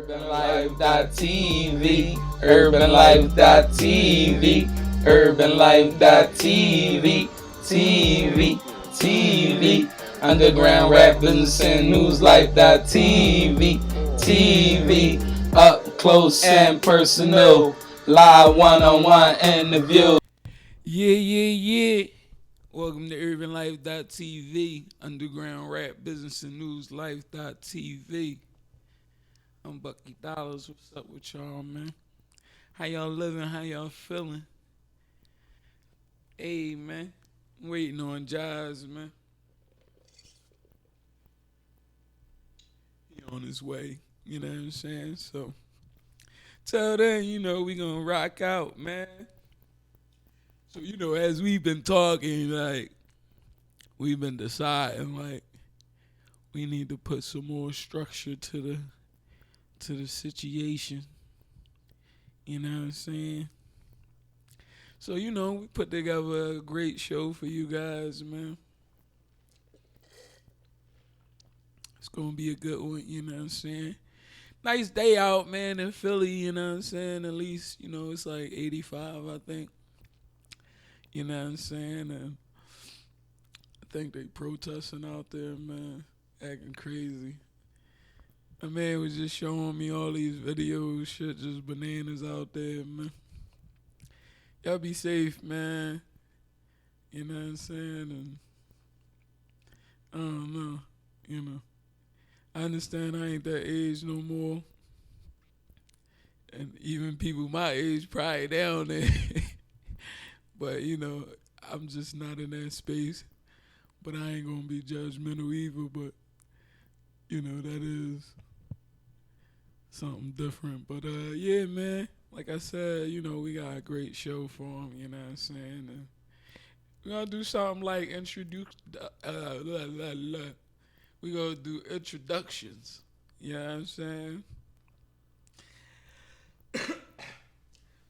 UrbanLife.tv, UrbanLife.tv, UrbanLife.tv, TV, Underground Rap Business and News Life.tv, TV, up close and personal, live one-on-one interview. Yeah. Welcome to UrbanLife.tv, Underground Rap Business and News Life.tv. I'm Bucky Dollars. What's up with y'all, man? How y'all living? How y'all feeling? Hey, man. I'm waiting on Jazz, man. He on his way. You know what I'm saying? So, till then, we gonna rock out, man. So, as we've been talking, we've been deciding, we need to put some more structure to the situation. You know what I'm saying? So, we put together a great show for you guys, man. It's gonna be a good one, you know what I'm saying? Nice day out, man, in Philly, you know what I'm saying? At least, it's like 85, I think. You know what I'm saying? And I think they protesting out there, man, acting crazy. A man was just showing me all these videos, shit, just bananas out there, man. Y'all be safe, man. You know what I'm saying? And I don't know, I understand I ain't that age no more. And even people my age probably down there. But, I'm just not in that space. But I ain't going to be judgmental either. But, that is something different. But, yeah, man. Like I said, we got a great show for them, you know what I'm saying? And we're going to do something like we're going to do introductions. You know what I'm saying?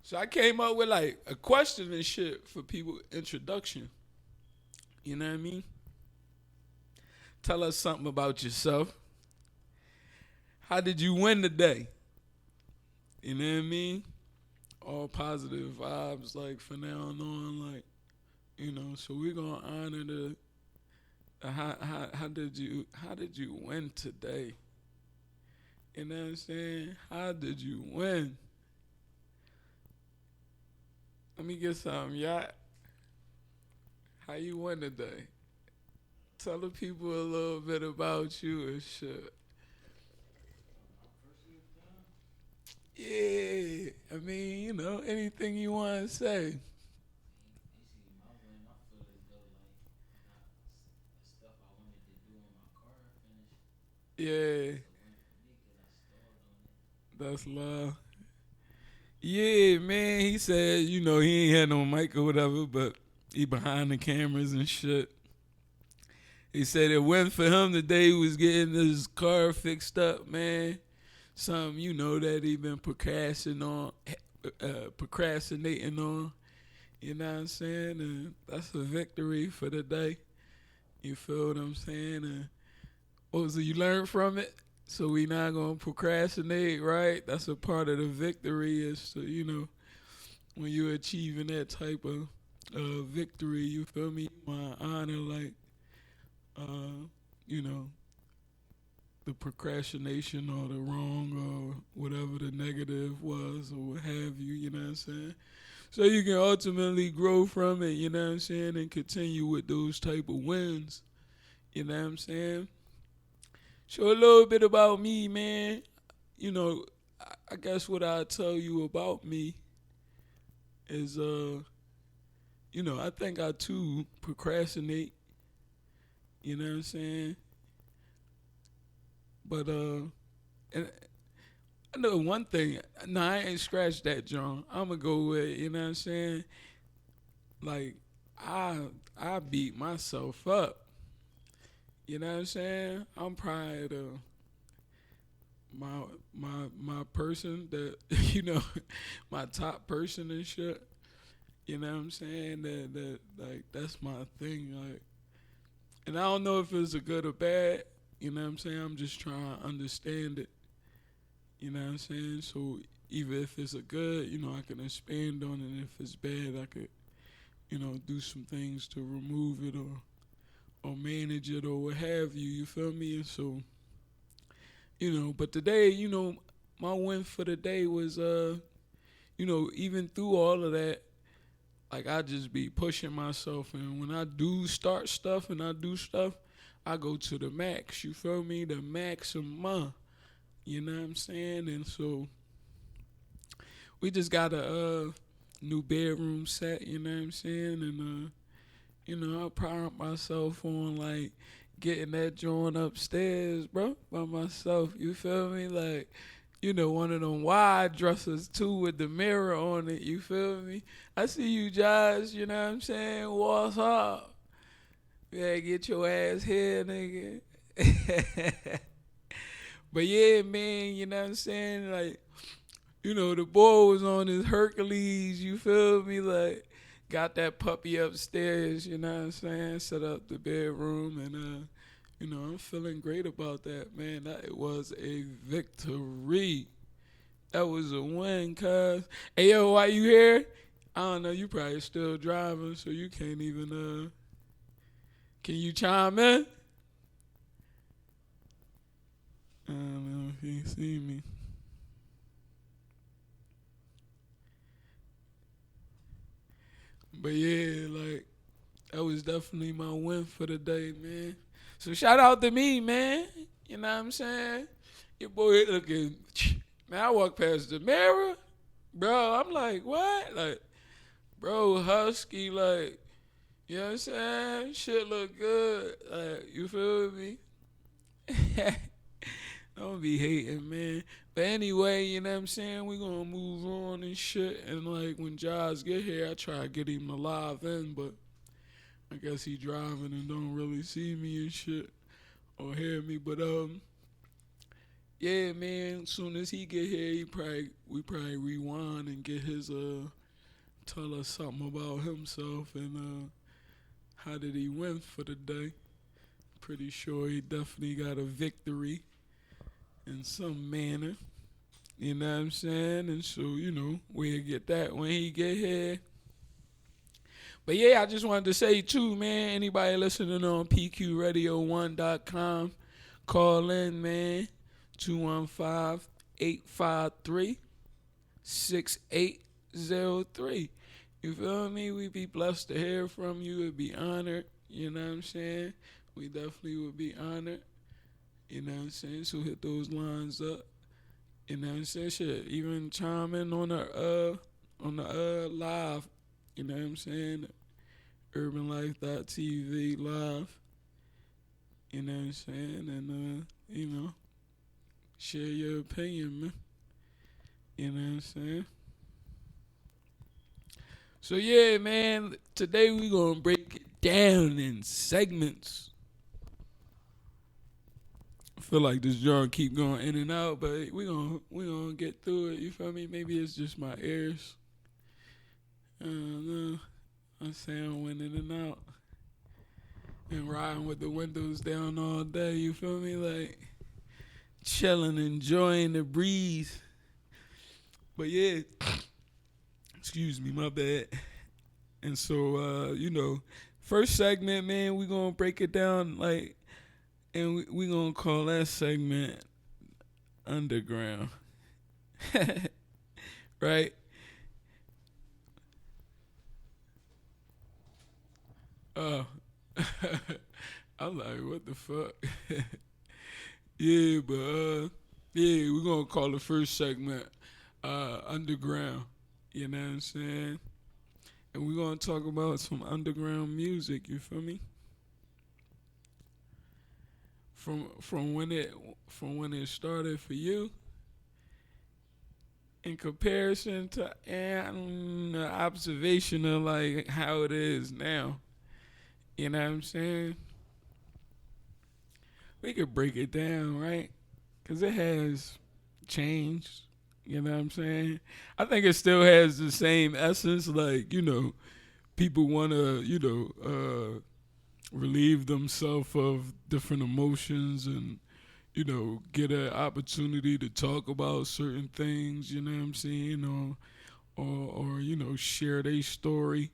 So I came up with a question and shit for people introduction. You know what I mean? Tell us something about yourself. How did you win today? You know what I mean? All positive vibes, from now on, so we're gonna honor the how did you win today? You know what I'm saying? How did you win? Let me get something, yacht. How you win today? Tell the people a little bit about you and shit. Yeah, I mean, anything you want to say. Yeah, that's love. Yeah, man, he said, he ain't had no mic or whatever, but he behind the cameras and shit. He said it went for him today. He was getting his car fixed up, man. Something, that he been procrastinating on. You know what I'm saying? And that's a victory for the day. You feel what I'm saying? And so you learn from it? So we not going to procrastinate, right? That's a part of the victory is to, when you're achieving that type of victory, you feel me? You want to honor, the procrastination or the wrong or whatever the negative was or what have you, you know what I'm saying? So you can ultimately grow from it, you know what I'm saying, and continue with those type of wins, you know what I'm saying? So a little bit about me, man. I guess what I tell you about me is, I think I too procrastinate, you know what I'm saying? But, and I know one thing. No, I ain't scratched that, John. I'm going to go with, you know what I'm saying? I beat myself up. You know what I'm saying? I'm proud of my person that, my top person and shit. You know what I'm saying? That that's my thing. And I don't know if it's a good or bad. You know what I'm saying? I'm just trying to understand it. You know what I'm saying? So even if it's a good, I can expand on it. If it's bad, I could, do some things to remove it or manage it or what have you. You feel me? And so, but today, my win for the day was, even through all of that, like I just be pushing myself, and when I do start stuff and I do stuff, I go to the max. You feel me? The maximum. You know what I'm saying? And so we just got a new bedroom set. You know what I'm saying? And I pride myself on like getting that joint upstairs, bro, by myself. You feel me? Like, one of them wide dressers too with the mirror on it. You feel me? I see you, Josh. You know what I'm saying? What's up? Yeah, get your ass here, nigga. But yeah, man, you know what I'm saying? Like, the boy was on his Hercules, you feel me? Like, got that puppy upstairs, you know what I'm saying? Set up the bedroom, and, I'm feeling great about that, man. That was a victory. That was a win, cuz. Hey, yo, why you here? I don't know, you probably still driving, so you can't even, can you chime in? I don't know if you see me. But yeah, like, that was definitely my win for the day, man. So shout out to me, man. You know what I'm saying? Your boy looking, man, I walk past the mirror, bro, I'm like, what? Like, bro, husky, like, you know what I'm saying? Shit look good. Like, you feel me? Don't be hating, man. But anyway, you know what I'm saying? We gonna move on and shit. And like when Josh get here, I try to get him to live in, but I guess he driving and don't really see me and shit or hear me. But yeah, man. Soon as he get here, we probably rewind and get his tell us something about himself and how did he win for the day. Pretty sure he definitely got a victory in some manner. You know what I'm saying? And so, we'll get that when he get here. But yeah, I just wanted to say too, man, anybody listening on Pqradio1.com, call in, man, 215-853-6803. You feel me? We'd be blessed to hear from you. It'd be honored. You know what I'm saying? We definitely would be honored. You know what I'm saying? So hit those lines up. You know what I'm saying? Shit, even chime in on the live. You know what I'm saying? UrbanLife.tv live. You know what I'm saying? And share your opinion, man. You know what I'm saying? So yeah, man, today we gonna break it down in segments. I feel like this joint keep going in and out, but we gonna get through it. You feel me? Maybe it's just my ears. I don't know. My sound went in and out. And riding with the windows down all day. You feel me? Like chilling, enjoying the breeze. But yeah, excuse me, my bad. And so first segment, man, we gonna break it down like. And we gonna call that segment Underground. Right? I'm like, what the fuck? Yeah, but we gonna call the first segment Underground. You know what I'm saying? And we gonna talk about some underground music, you feel me? From when it started for you in comparison to the observation of like how it is now. You know what I'm saying? We could break it down, right? Because it has changed. You know what I'm saying? I think it still has the same essence. Like, people want to, relieve themselves of different emotions and, get an opportunity to talk about certain things, you know what I'm saying, or share their story,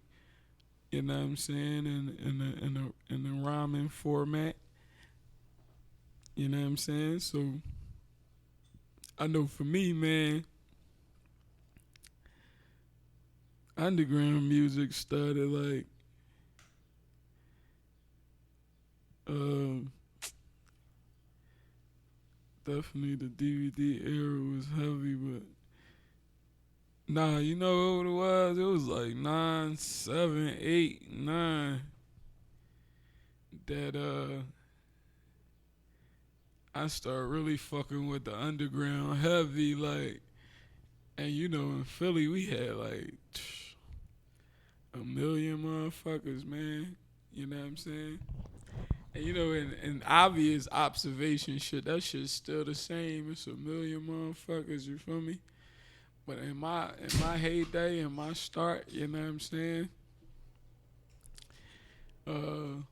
you know what I'm saying, in a rhyming format, you know what I'm saying. So I know for me, man, underground music started like uh, definitely the DVD era was heavy, but nah, you know what it was? It was like 9, 7, 8, 9 that I started really fucking with the underground heavy, like, and in Philly we had like a million motherfuckers, man. You know what I'm saying? And in obvious observation shit, that shit's still the same. It's a million motherfuckers, you feel me? But in my heyday, in my start, you know what I'm saying? Uh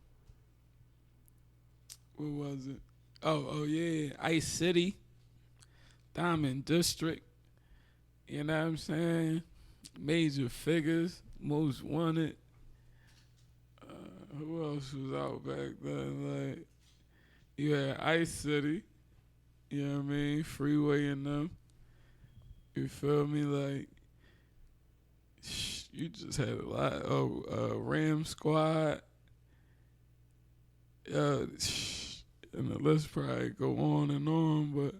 what was it? Oh yeah, Ice City, Diamond District, you know what I'm saying? Major Figures, Most Wanted. Who else was out back then? Like, you had Ice City, you know what I mean? Freeway and them. You feel me? Like, you just had a lot. Oh, Ram Squad. And the list probably go on, but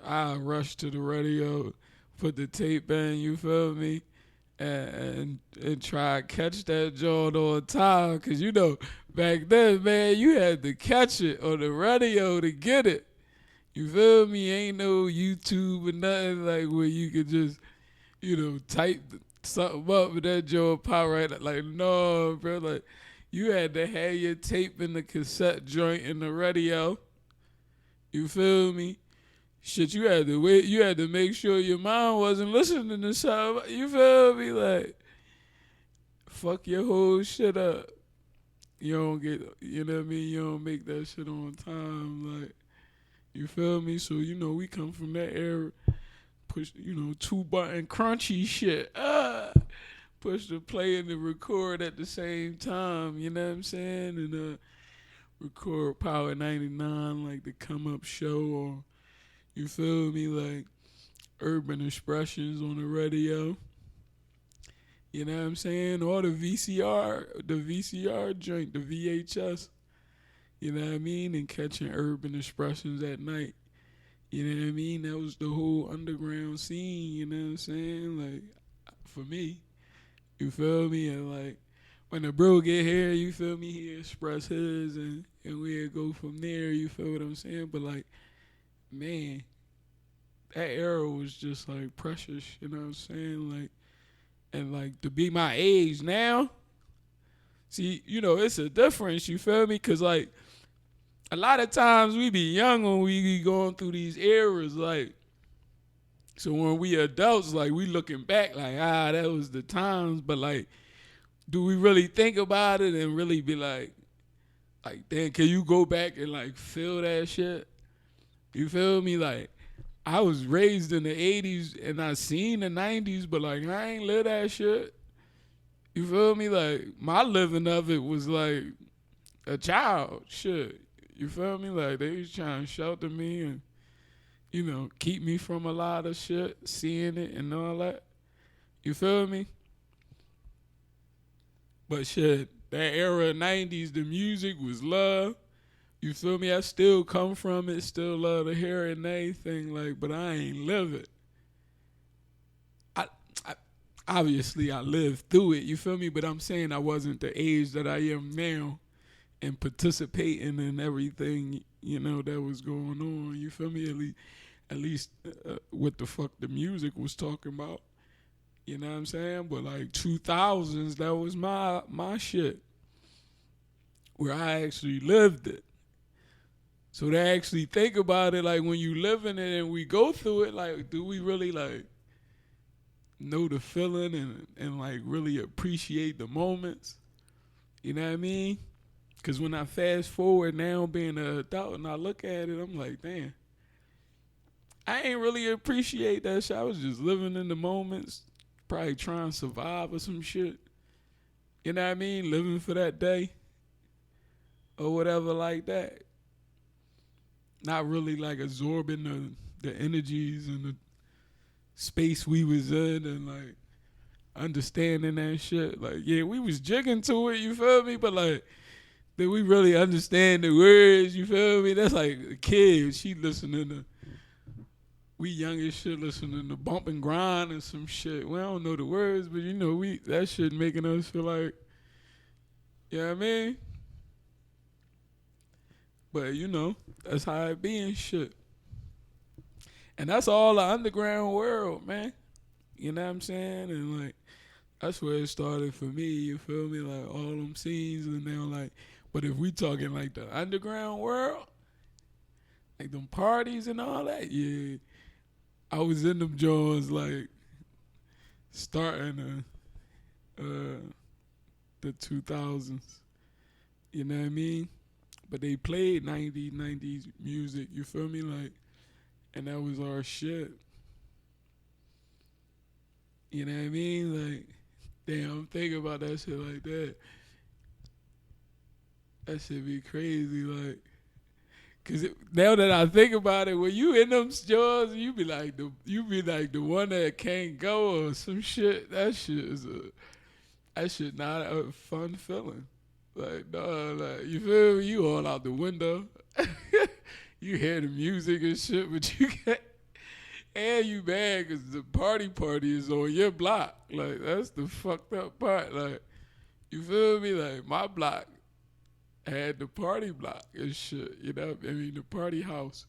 I rushed to the radio, put the tape in, you feel me? And try to catch that joint on time. Cause back then, man, you had to catch it on the radio to get it. You feel me? Ain't no YouTube or nothing like where you could just, type something up and that joint pop right up. Like, no, bro. Like, you had to have your tape in the cassette joint in the radio. You feel me? Shit, you had to wait. You had to make sure your mom wasn't listening to something. You feel me? Like, fuck your whole shit up. You don't get, you know what I mean? You don't make that shit on time. Like, you feel me? So, we come from that era. Push, 2-button crunchy shit. Push the play and the record at the same time. You know what I'm saying? And record Power 99 like the Come Up Show, or you feel me, like Urban Expressions on the radio. You know what I'm saying? Or the VCR joint, the VHS. You know what I mean? And catching Urban Expressions at night. You know what I mean? That was the whole underground scene, you know what I'm saying? Like, for me, you feel me? And like, when the bro get here, you feel me? He express his, and we'll go from there, you feel what I'm saying? But like, man, that era was just like precious, you know what I'm saying? Like, and like to be my age now, see, it's a difference, you feel me? Cause like, a lot of times we be young when we be going through these eras, like, so when we adults, like, we looking back like, that was the times, but like, do we really think about it and really be like, damn, can you go back and like feel that shit? You feel me? Like, I was raised in the 80s and I seen the 90s, but like, I ain't live that shit. You feel me? Like, my living of it was like a child shit. You feel me? Like, they was trying to shelter me and, keep me from a lot of shit, seeing it and all that. You feel me? But shit, that era of 90s, the music was love. You feel me? I still come from it, still love to hear it and everything, like, but I ain't live it. I obviously I lived through it, you feel me? But I'm saying I wasn't the age that I am now and participating in everything, that was going on. You feel me? At least what the fuck the music was talking about. You know what I'm saying? But like 2000s, that was my shit, where I actually lived it. So to actually think about it, like when you live in it and we go through it, like, do we really like know the feeling and like really appreciate the moments? You know what I mean? Because when I fast forward now being an adult and I look at it, I'm like, damn, I ain't really appreciate that shit. I was just living in the moments, probably trying to survive or some shit. You know what I mean? Living for that day or whatever like that. Not really like absorbing the energies and the space we was in and like understanding that shit. Like, yeah, we was jigging to it, you feel me? But like, did we really understand the words, you feel me? That's like a kid, she listening to, we young as shit listening to Bump and Grind and some shit. We don't know the words, but you know, that shit making us feel like, you know what I mean? But you know, that's how it be and shit. And that's all the underground world, man. You know what I'm saying? And like, that's where it started for me, you feel me? Like all them scenes and then like, but if we talking like the underground world, like them parties and all that, yeah. I was in them joints like starting the 2000s. You know what I mean? But they played 90s music, you feel me? Like, and that was our shit. You know what I mean? Like, damn, I'm thinking about that shit like that. That shit be crazy, like, cause now that I think about it, when you in them stores, you be like the one that can't go or some shit. That shit not a fun feeling. Like, no, like, you feel me? You all out the window. You hear the music and shit, but you can't. And you mad because the party is on your block. Like, that's the fucked up part. Like, you feel me? Like, my block had the party block and shit, you know? I mean, the party house.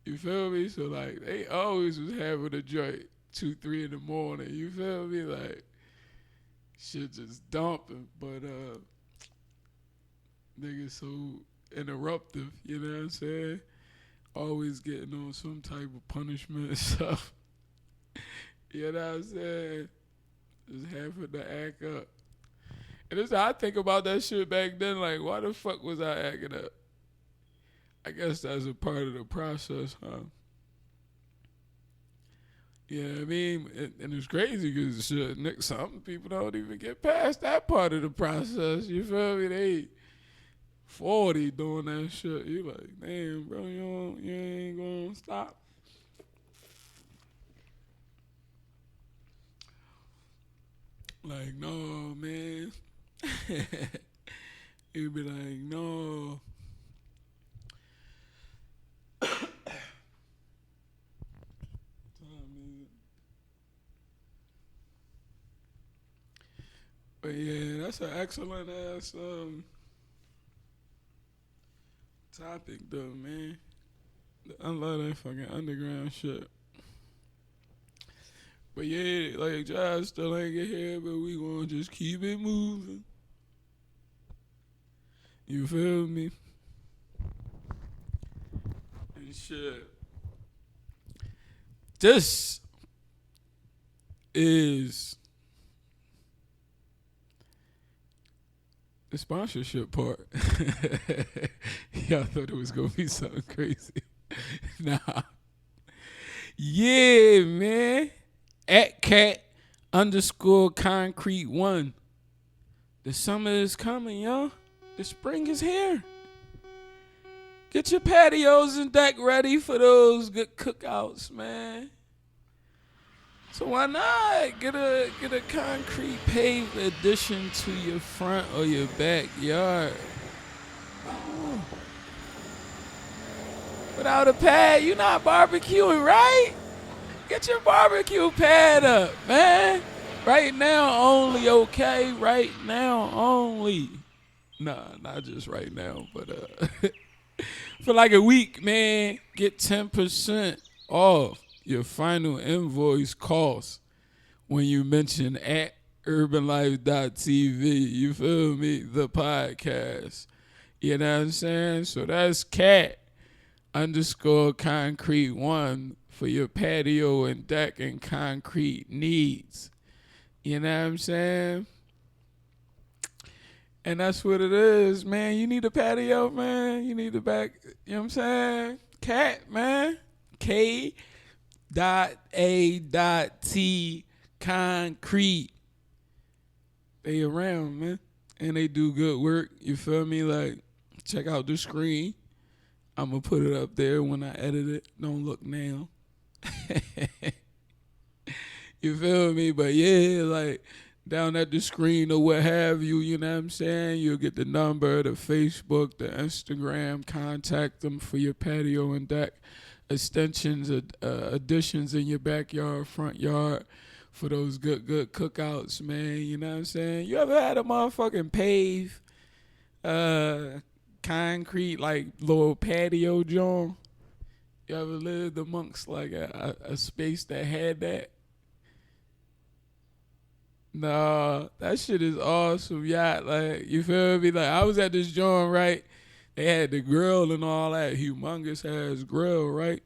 You feel me? So, like, they always was having a joint 2, 3 in the morning. You feel me? Like, shit just dumping. But, niggas so interruptive, you know what I'm saying? Always getting on some type of punishment and stuff. You know what I'm saying? Just having to act up. And it's, I think about that shit back then, like, why the fuck was I acting up? I guess that's a part of the process, huh? You know what I mean? And it's crazy because shit, some people don't even get past that part of the process. You feel me? They 40 doing that shit. You like, damn, bro, you ain't gonna stop. Like, no, man. You'd be like, no. But yeah, that's an excellent ass topic though, man. I love that fucking underground shit. But yeah, like Josh still ain't get here, but we gonna just keep it moving. You feel me? And shit. This is the sponsorship part. Y'all thought it was gonna be something crazy. Nah. Yeah, man. At cat_concrete1. The summer is coming, y'all. The spring is here. Get your patios and deck ready for those good cookouts, man. So why not get a concrete paved addition to your front or your backyard? Oh. Without a pad, you're not barbecuing, right? Get your barbecue pad up, man. Right now only, okay? Right now only. Nah, not just right now, but for like a week, man, get 10% off your final invoice cost when you mention at urbanlife.tv. You feel me? The podcast. You know what I'm saying? So that's cat_concrete1 for your patio and deck and concrete needs. You know what I'm saying? And that's what it is, man. You need a patio, man. You need the back, you know what I'm saying? Cat, man. K dot A dot T concrete. They around, man. And they do good work. You feel me? Like, check out the screen. I'm going to put it up there when I edit it. Don't look now. You feel me? But yeah, like down at the screen or what have you, you know what I'm saying? You'll get the number, the Facebook, the Instagram. Contact them for your patio and deck extensions, additions in your backyard, front yard for those good cookouts, man. You know what I'm saying? You ever had a motherfucking pave, concrete, like little patio joint? You ever lived amongst like a space that had that? Nah, that shit is awesome, yeah. Like, you feel me? Like, I was at this joint, right? They had the grill and all that, humongous ass grill, right?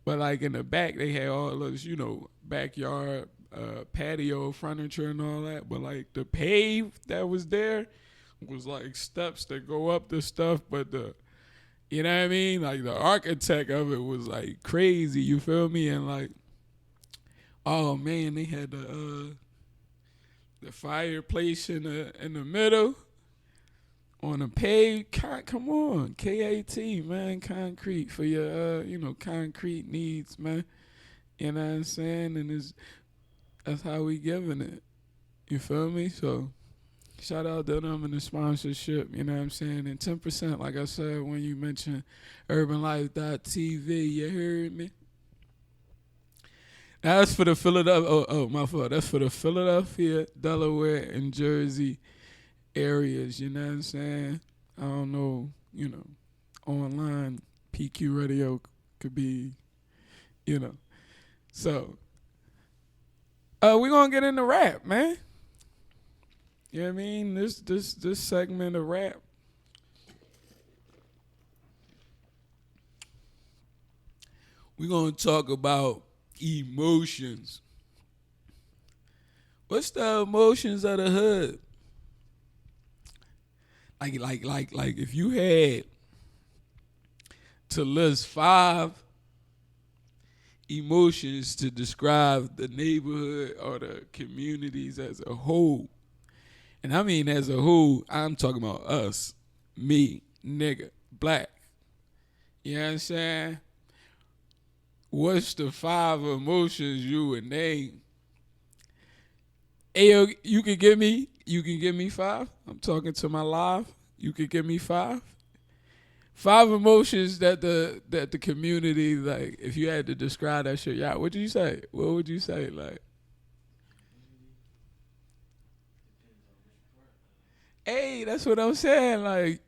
But like in the back, they had all those, backyard patio furniture and all that. But like the pave that was there was like steps that go up the stuff. But you know what I mean? Like the architect of it was like crazy. You feel me? And like, oh man, they had the fireplace in the middle on the pave. Come on, KAT, man, concrete for your concrete needs, man. You know what I'm saying? And that's how we giving it. You feel me? So shout out to them and the sponsorship. You know what I'm saying? And 10%, like I said, when you mentioned urbanlife.tv, you heard me? That's for the Philadelphia. Oh, my fault. That's for the Philadelphia, Delaware, and Jersey areas. You know what I'm saying? I don't know. Online PQ Radio could be. So, we're gonna get into rap, man. You know what I mean? This segment of rap. We're gonna talk about emotions. What's the emotions of the hood? Like if you had to list 5 emotions to describe the neighborhood or the communities as a whole. And I mean as a whole, I'm talking about us, me, nigga, black. You know what I'm saying? What's the 5 emotions you would name? Ayo, you can give me 5. I'm talking to my live. You could give me 5. 5 emotions that the community, like, if you had to describe that shit, yeah, what'd you say? What would you say? Like, hey, that's what I'm saying. Like,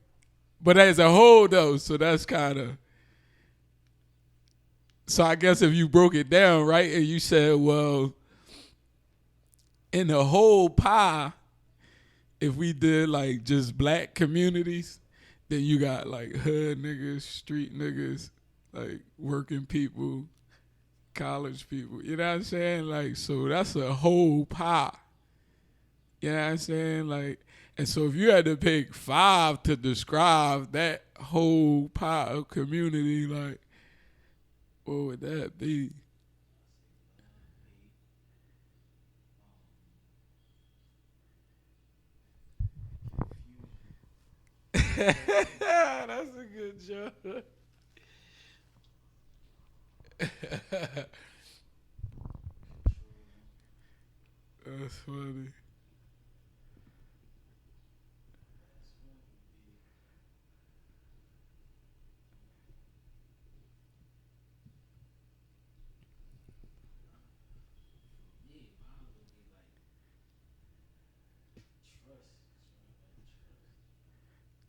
but as a whole though, so that's kind of. So I guess if you broke it down, right, and you said, well, in the whole pie, if we did like just black communities, then you got like hood niggas, street niggas, like working people, college people. You know what I'm saying? Like, so that's a whole pie. You know what I'm saying? Like, and so if you had to pick 5 to describe that whole pie of community, like, what would that be? That's a good joke. That's funny.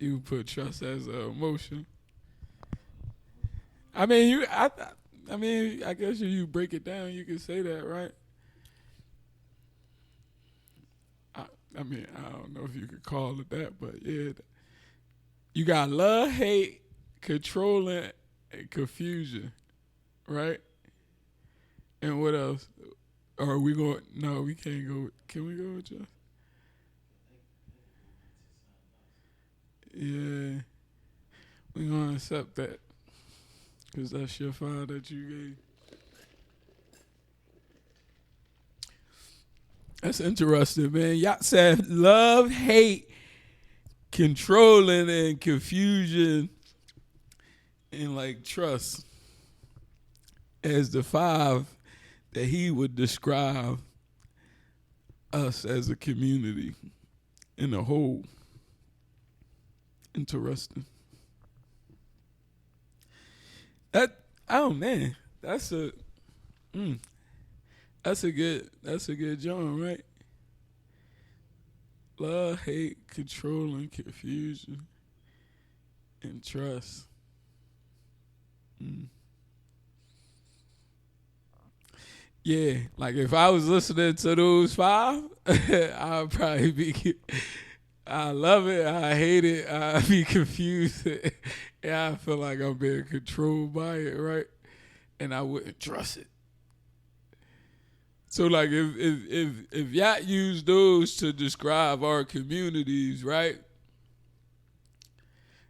You put trust as an emotion. I mean, I guess if you break it down, you can say that, right? I, I mean, I don't know if you could call it that, but yeah, you got love, hate, controlling, and confusion, right? And what else? Or are we going? No, we can't go. Can we go with you? Yeah, we gonna accept that because that's your file that you gave. That's interesting, man. Y'all said love, hate, controlling, and confusion, and like trust as the five that he would describe us as a community in a whole. Interesting. That oh man, mm, that's a good genre, right? Love, hate, control, and confusion, and trust. Mm. Yeah, like if I was listening to those five, I'd probably be. I love it. I hate it. I be confused. Yeah, I feel like I'm being controlled by it, right? And I wouldn't trust it. So like if y'all use those to describe our communities, right?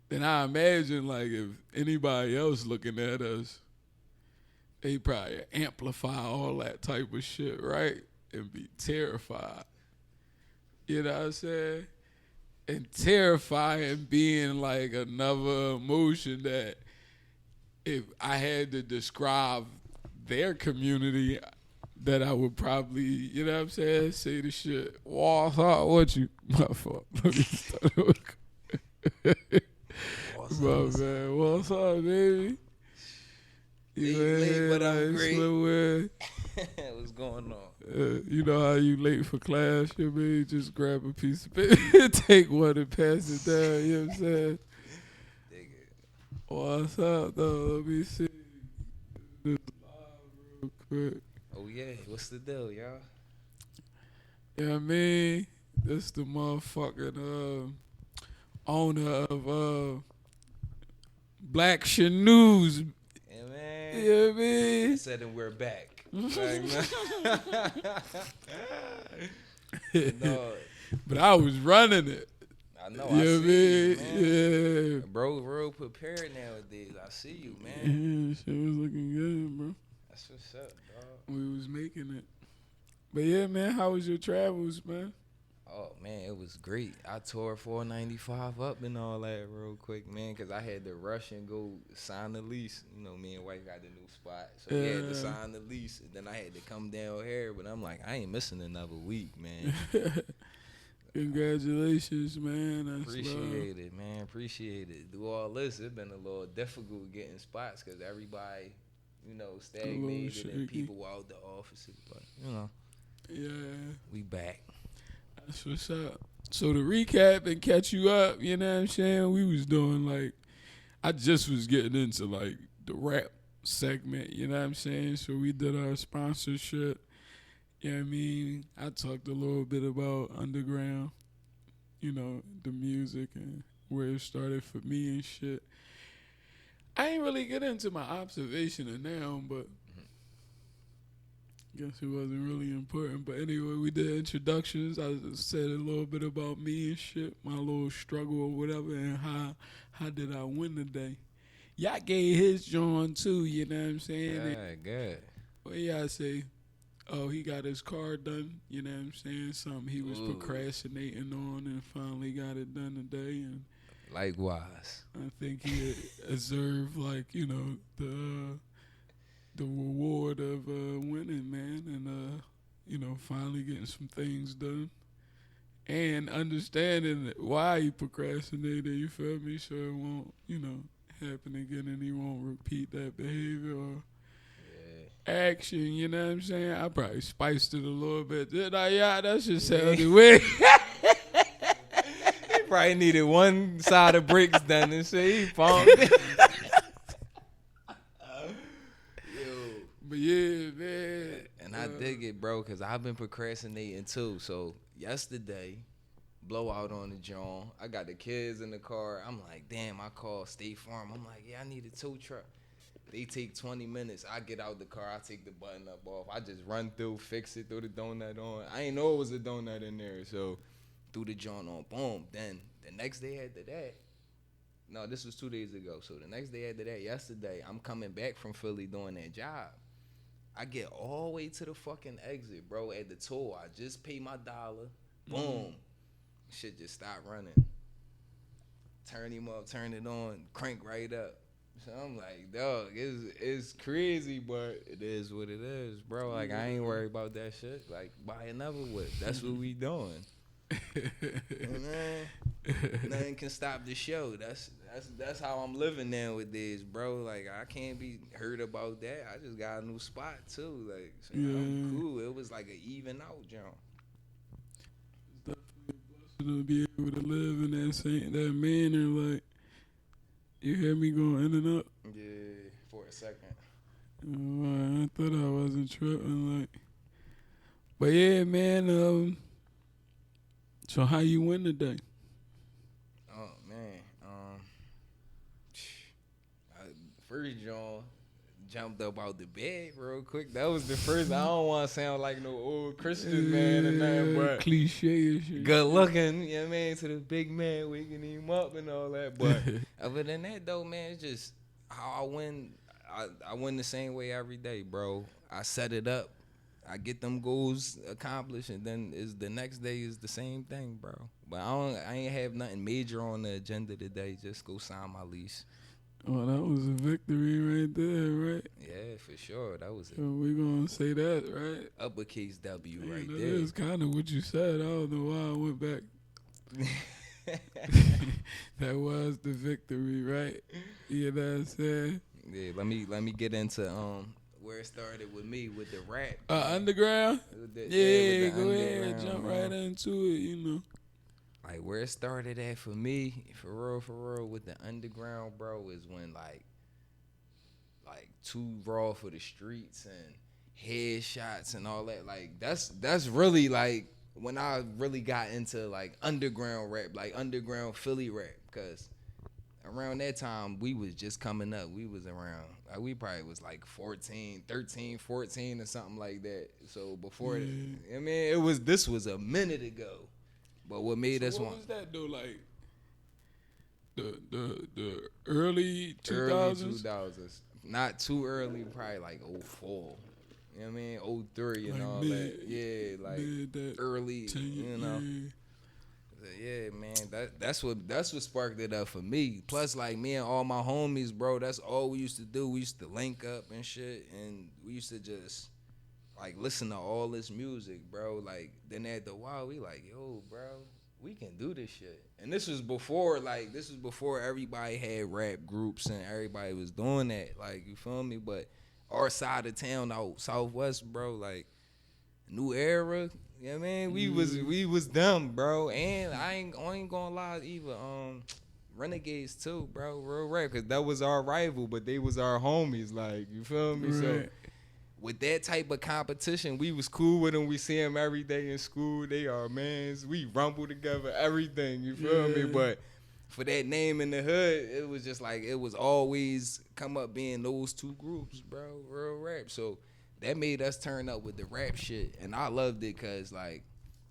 Then I imagine like if anybody else looking at us, they probably amplify all that type of shit, right? And be terrified. You know what I'm saying? And terrifying being like another emotion that if I had to describe their community, that I would probably, you know what I'm saying, say the shit. What's up? What you? My fault. Let me start over. My man, what's up, baby? You late, but I'm great. What's What's going on? you know how you late for class, you mean? Just grab a piece of paper, take one and pass it down, you know what I'm saying? Dig it. What's up, though? Let me see this live real quick. Oh yeah, what's the deal, y'all? You know what I mean? This the motherfucking owner of Black Shit News. Yeah, man. You know what I mean? I said, and we're back. Like, no, But I was running it. I know. You know I what I see you, mean? man. Bro, real prepared nowadays. I see you, man. Yeah, shit was looking good, bro. That's what's up, dog. We was making it. But yeah, man, how was your travels, man? Oh man, it was great. I tore 495 up and all that real quick, man, because I had to rush and go sign the lease. You know, me and White got the new spot, so we had to sign the lease, and then I had to come down here. But I'm like, I ain't missing another week, man. Congratulations, man. That's Appreciate it, man. Appreciate it. Do all this. It's been a little difficult getting spots because everybody, you know, stagnated and people out the offices. But you know, yeah, we back. That's what's up. So to recap and catch you up, you know what I'm saying? We was doing like, I just was getting into like the rap segment, you know what I'm saying? So we did our sponsorship. You know what I mean? I talked a little bit about underground, you know, the music and where it started for me and shit. I ain't really get into my observation of now, but guess it wasn't really important. But anyway, we did introductions. I just said a little bit about me and shit, my little struggle or whatever, and how did I win today. Y'all gave his John too, you know what I'm saying? Good. What y'all say? Oh, he got his car done, you know what I'm saying? Something he was procrastinating on and finally got it done today. And likewise. I think he deserved, like, you know, the reward of winning, man, and you know, finally getting some things done and understanding why he procrastinated. You feel me? So it won't, you know, happen again, and he won't repeat that behavior or action. You know what I'm saying? I probably spiced it a little bit. Did I? Yeah, that shit sounded weird. He probably needed one side of bricks done and say he pumped. But yeah, man. And I dig it, bro, because I've been procrastinating too. So yesterday, blowout on the John. I got the kids in the car. I'm like, damn, I called State Farm. I'm like, yeah, I need a tow truck. They take 20 minutes. I get out the car. I take the button up off. I just run through, fix it, throw the donut on. I ain't know it was a donut in there. So threw the John on. Boom. Then the next day after that, No, this was 2 days ago. So the next day after that, yesterday, I'm coming back from Philly doing that job. I get all the way to the fucking exit, bro. At the toll, I just pay my dollar. Boom. Shit just stopped running. Turn him up, turn it on, crank right up. So I'm like, dog, it's crazy, but it is what it is, bro. Like, I ain't worried about that shit. Like, buy another whip. That's what we doing. Man, nothing can stop the show. That's how I'm living nowadays, bro. Like, I can't be hurt about that. I just got a new spot too. Like, so I'm cool. It was like an even out jump. It's definitely a blessing to be able to live in that manner. Like, you hear me going in and up? Yeah, for a second. I thought I wasn't tripping. Like, but yeah, man. So how you win today? Oh man, first John jumped up out the bed real quick. That was the first. I don't want to sound like no old Christian man or nothing, but cliche and shit. good looking, you know what I mean, to the big man waking him up and all that. But other than that though, man, it's just how I win. I win the same way every day, bro. I set it up. I get them goals accomplished, and then the next day is the same thing, bro. But I ain't have nothing major on the agenda today. Just go sign my lease. Oh, that was a victory right there, right? Yeah, for sure. That was So we gonna say that, right? uppercase W right That there. is kind of what you said. I don't know why I went back. That was the victory, right? You know what I'm saying? Yeah, let me get into where it started with me with the rap. Underground? With the- Yeah, with the go ahead, underground, jump man. right into it, you know. Like where it started at for me, for real, with the underground, bro, is when like too raw for the streets and headshots and all that. Like that's really like when I really got into like underground rap, like underground Philly rap, because around that time we was just coming up. We was around, like, we probably was like 13, 14 or something like that. So before I mean, this was a minute ago. But what made us What want was that though? Like the early 2000s? early 2000s, not too early, probably like 04. You know what I mean? 03 and Like all mid- that. Yeah, like mid that early, 10, you know. Yeah, man, that's what sparked it up for me. Plus, like, me and all my homies, bro, that's all we used to do. We used to link up and shit, and we used to just like listen to all this music, bro. Like, then at the while, we like, yo, bro, we can do this shit. And this was before everybody had rap groups and everybody was doing that. Like, you feel me? But our side of town out southwest, bro, like new era. You know what I mean? We was them, bro. And I ain't gonna lie either. Renegades too, bro. Real rap, cause that was our rival, but they was our homies. Like, you feel me? Right. So with that type of competition, we was cool with them. We see them every day in school. They are mans. We rumble together, everything. You feel me? But for that name in the hood, it was just like, it was always come up being those two groups, bro. Real rap. So that made us turn up with the rap shit. And I loved it because, like,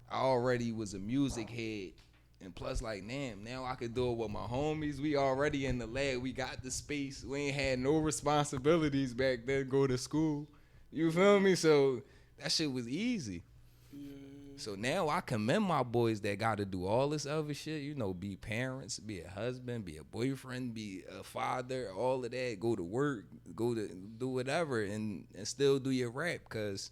I already was a music head. And plus, like, damn, now I could do it with my homies. We already in the lab. We got the space. We ain't had no responsibilities back then, go to school. You feel me? So that shit was easy. Yeah. So now I commend my boys that got to do all this other shit. You know, be parents, be a husband, be a boyfriend, be a father, all of that. Go to work, go to do whatever, and still do your rap, because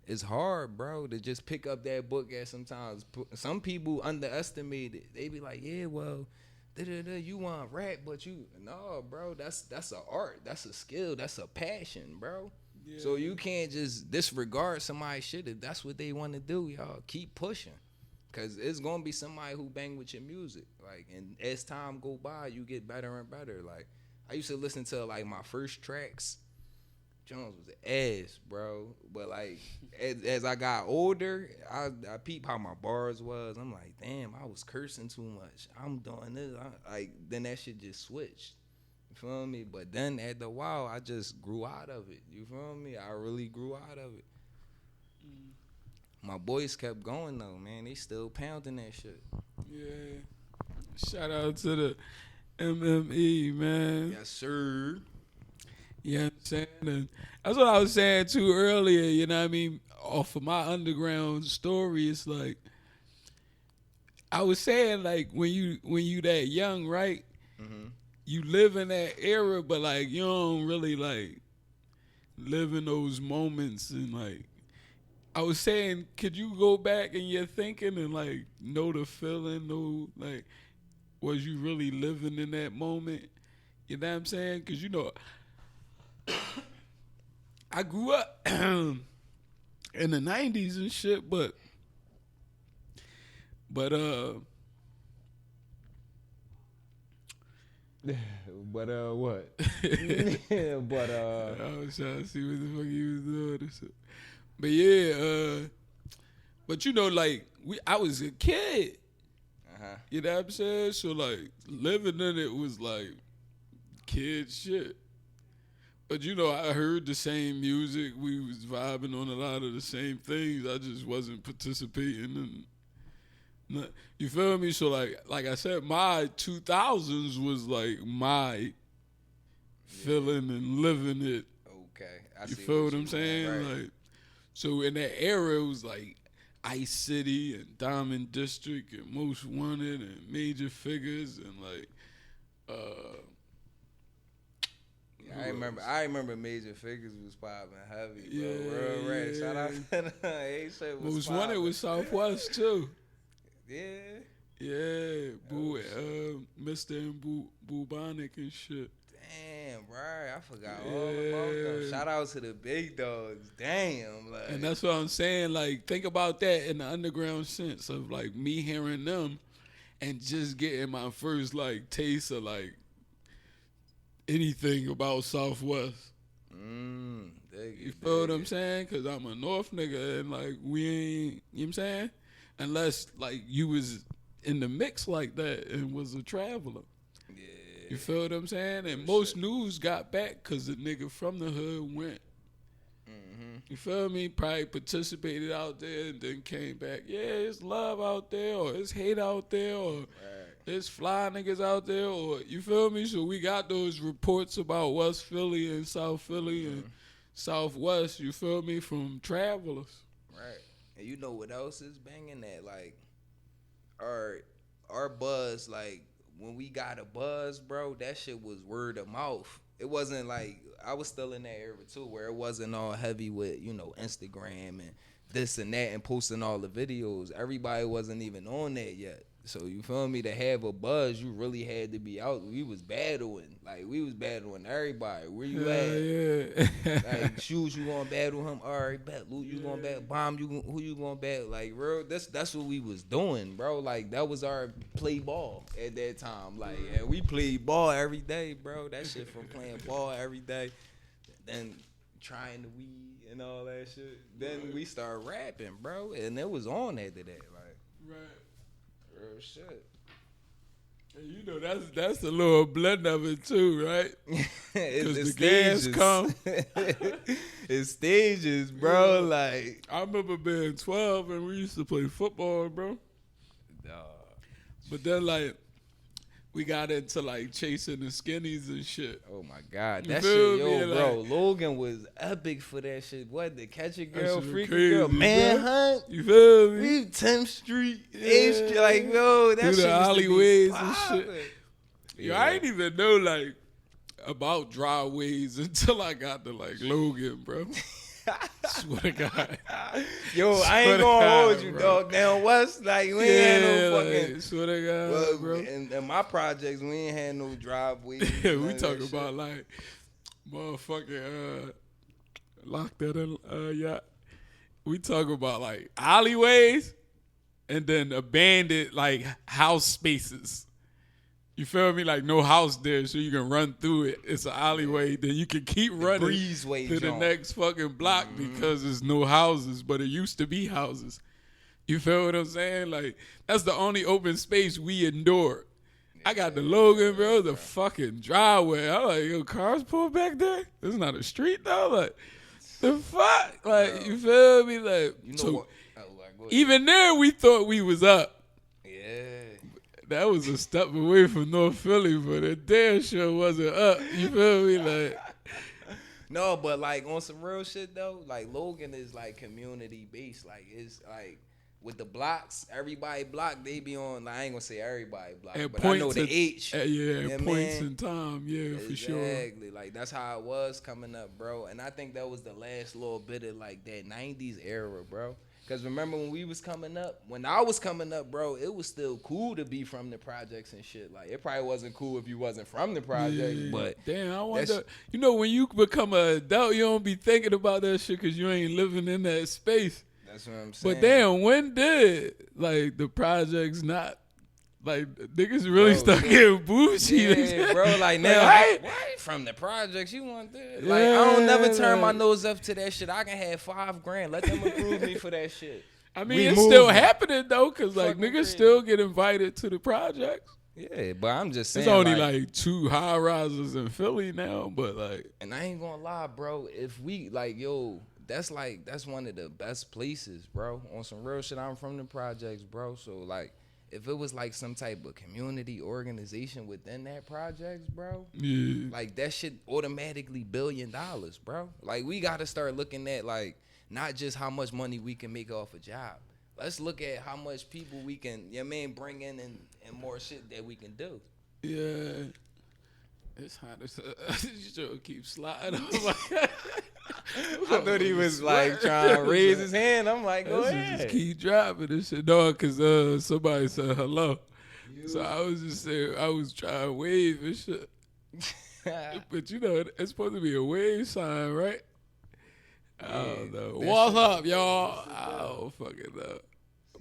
it's hard, bro, to just pick up that book at sometimes. Some people underestimate it. They be like, yeah, well, you want rap, but no, bro, that's an art. That's a skill. That's a passion, bro. Yeah. So you can't just disregard somebody's shit if that's what they want to do, y'all. Keep pushing, because it's going to be somebody who bang with your music. Like, and as time go by, you get better and better. Like, I used to listen to, like, my first tracks. Jones was ass, bro. But, like, as I got older, I peeped how my bars was. I'm like, damn, I was cursing too much. I'm doing this. Then that shit just switched. You feel me? But then at the while, I just grew out of it. You feel me? I really grew out of it. My boys kept going though, man. They still pounding that shit. Yeah. Shout out to MME, man. Yes, sir. You know what I'm saying? And that's what I was saying too earlier, you know what I mean? Off of my underground story, it's like I was saying like when you that young, right? Mm-hmm. You live in that era, but like you don't really like live in those moments and like I was saying, could you go back in your thinking and like know the feeling, know like was you really living in that moment? You know what I'm saying? Because you know, I grew up in the '90s and shit, but But what? But I was trying to see what the fuck he was doing. And shit. But yeah, but you know, like I was a kid. uh-huh. You know what I'm saying? So like living in it was like kid shit. But you know, I heard the same music. We was vibing on a lot of the same things. I just wasn't participating in. You feel me? So like I said, my 2000s was like my feeling and living it. Okay, I You see feel what I'm you saying? mean, right. Like, so in that era, it was like Ice City and Diamond District and Most Wanted and Major Figures and like. I remember Major Figures was popping heavy, bro. Yeah, Real rap. yeah. Shout out to A-Shit was Most Wanted popping. was Southwest too. Yeah. Yeah, Boo, shit. Mr. and Bubonic and shit. Damn, right. I forgot all about them. Yeah. Shout out to the big dogs. Damn, like. And that's what I'm saying. Like, think about that in the underground sense of like me hearing them and just getting my first like taste of like anything about Southwest. You feel what I'm saying? Cause I'm a North nigga and like we ain't, you know what I'm saying? Unless like you was in the mix like that and was a traveler. Yeah. You feel what I'm saying? And most news got back cause the nigga from the hood went. Mm-hmm. You feel me? Probably participated out there and then came back. Yeah, it's love out there or it's hate out there or there's fly niggas out there, or you feel me? So we got those reports about West Philly and South Philly and Southwest, you feel me, from travelers. Right. And you know what else is banging that? Like, our buzz, like, when we got a buzz, bro, that shit was word of mouth. It wasn't like, I was still in that era too, where it wasn't all heavy with, you know, Instagram and this and that and posting all the videos. Everybody wasn't even on that yet. So you feel me? To have a buzz, you really had to be out. We was battling. Like, we was battling everybody. Where you at? Yeah. Like, Shoes, you gonna battle him? All right, bet. Luke, you gonna battle? Bomb, who you gonna battle? Like, bro, that's what we was doing, bro. Like, that was our play ball at that time. Like, yeah, we played ball every day, bro. That shit from playing ball every day, then trying the weed and all that shit. Then we started rapping, bro, and it was on after that. Like, Right. real shit. And you know that's a little blend of it too, right? It's the gas come. It's stages, bro. Like, I remember being 12 and we used to play football, bro. But then like we got into like chasing the skinnies and shit. oh my god, You that feel shit, me? yo, bro. Like- Logan was epic for that shit. What, the catch a girl, shit was freak a crazy, girl, bro. manhunt. You feel me? We 10th Street, Yeah. 8th Street, like, yo, that Through shit the used to be alleyways and shit. poppin'. Yo, I ain't even know like about driveways until I got to like Logan, bro. Swear to God. Yo, I Swear ain't to gonna God, hold you, bro. dog. Down west, like, we ain't had no fucking. like, swear to God, Well, bro. in my projects, we ain't had no driveways. Yeah, none we of talking that about like motherfucking lock that in yacht. We talk about like alleyways and then abandoned like house spaces. You feel me? Like no house there, so you can run through it. It's an alleyway. Then you can keep running breezeway to the joint. next fucking block because there's no houses, but it used to be houses. You feel what I'm saying? Like that's the only open space we endured. I got the Logan, bro, the fucking driveway. I'm like, yo, cars pull back there? This is not a street though. Like, the fuck? Like, you feel me? Like, You know so what? Oh, like, go ahead. even there, we thought we was up. Yeah. That was a step away from North Philly, but it damn sure wasn't up. You feel me? Like, No, but like on some real shit though, like Logan is like community based. Like it's like with the blocks, everybody block they be on. Like, I ain't gonna say everybody block, at but I know points, the H. yeah, You know at what I points mean? in time, yeah, for sure. Exactly. Like that's how it was coming up, bro. And I think that was the last little bit of like that '90s era, bro. Cause remember when we was coming up, when I was coming up, bro, it was still cool to be from the projects and shit. Like it probably wasn't cool if you wasn't from the projects, Yeah. but Damn, I wonder. You know, when you become an adult, you don't be thinking about that shit because you ain't living in that space. that's what I'm saying. But damn, when did like the projects not like niggas really Bro, start getting bougie? Yeah, bro. Like now, Right? why from the projects you want that? Like I don't never turn my nose up to that shit. I can have $5,000. Let them approve me for that shit. I mean, We it's still moving. happening though, cause like Fucking niggas crazy. still get invited to the projects. Yeah, but I'm just saying. It's only like 2 high rises in Philly now, but like, and I ain't gonna lie, bro. If we like, yo, that's one of the best places, bro. On some real shit, I'm from the projects, bro. So like, if it was like some type of community organization within that projects, bro, yeah, like that shit automatically $1 billion, bro. Like we gotta start looking at like not just how much money we can make off a job. Let's look at how much people we can, you know what I mean, bring in and more shit that we can do. yeah. It's hot as you sure keep sliding. I I thought he was like trying to raise his hand. I'm like, go ahead. Just keep dropping this shit, dog. Cause somebody said hello, so I was just saying I was trying to wave and shit. But you know, it's supposed to be a wave sign, right? I don't know. What's up, y'all? I don't fucking know.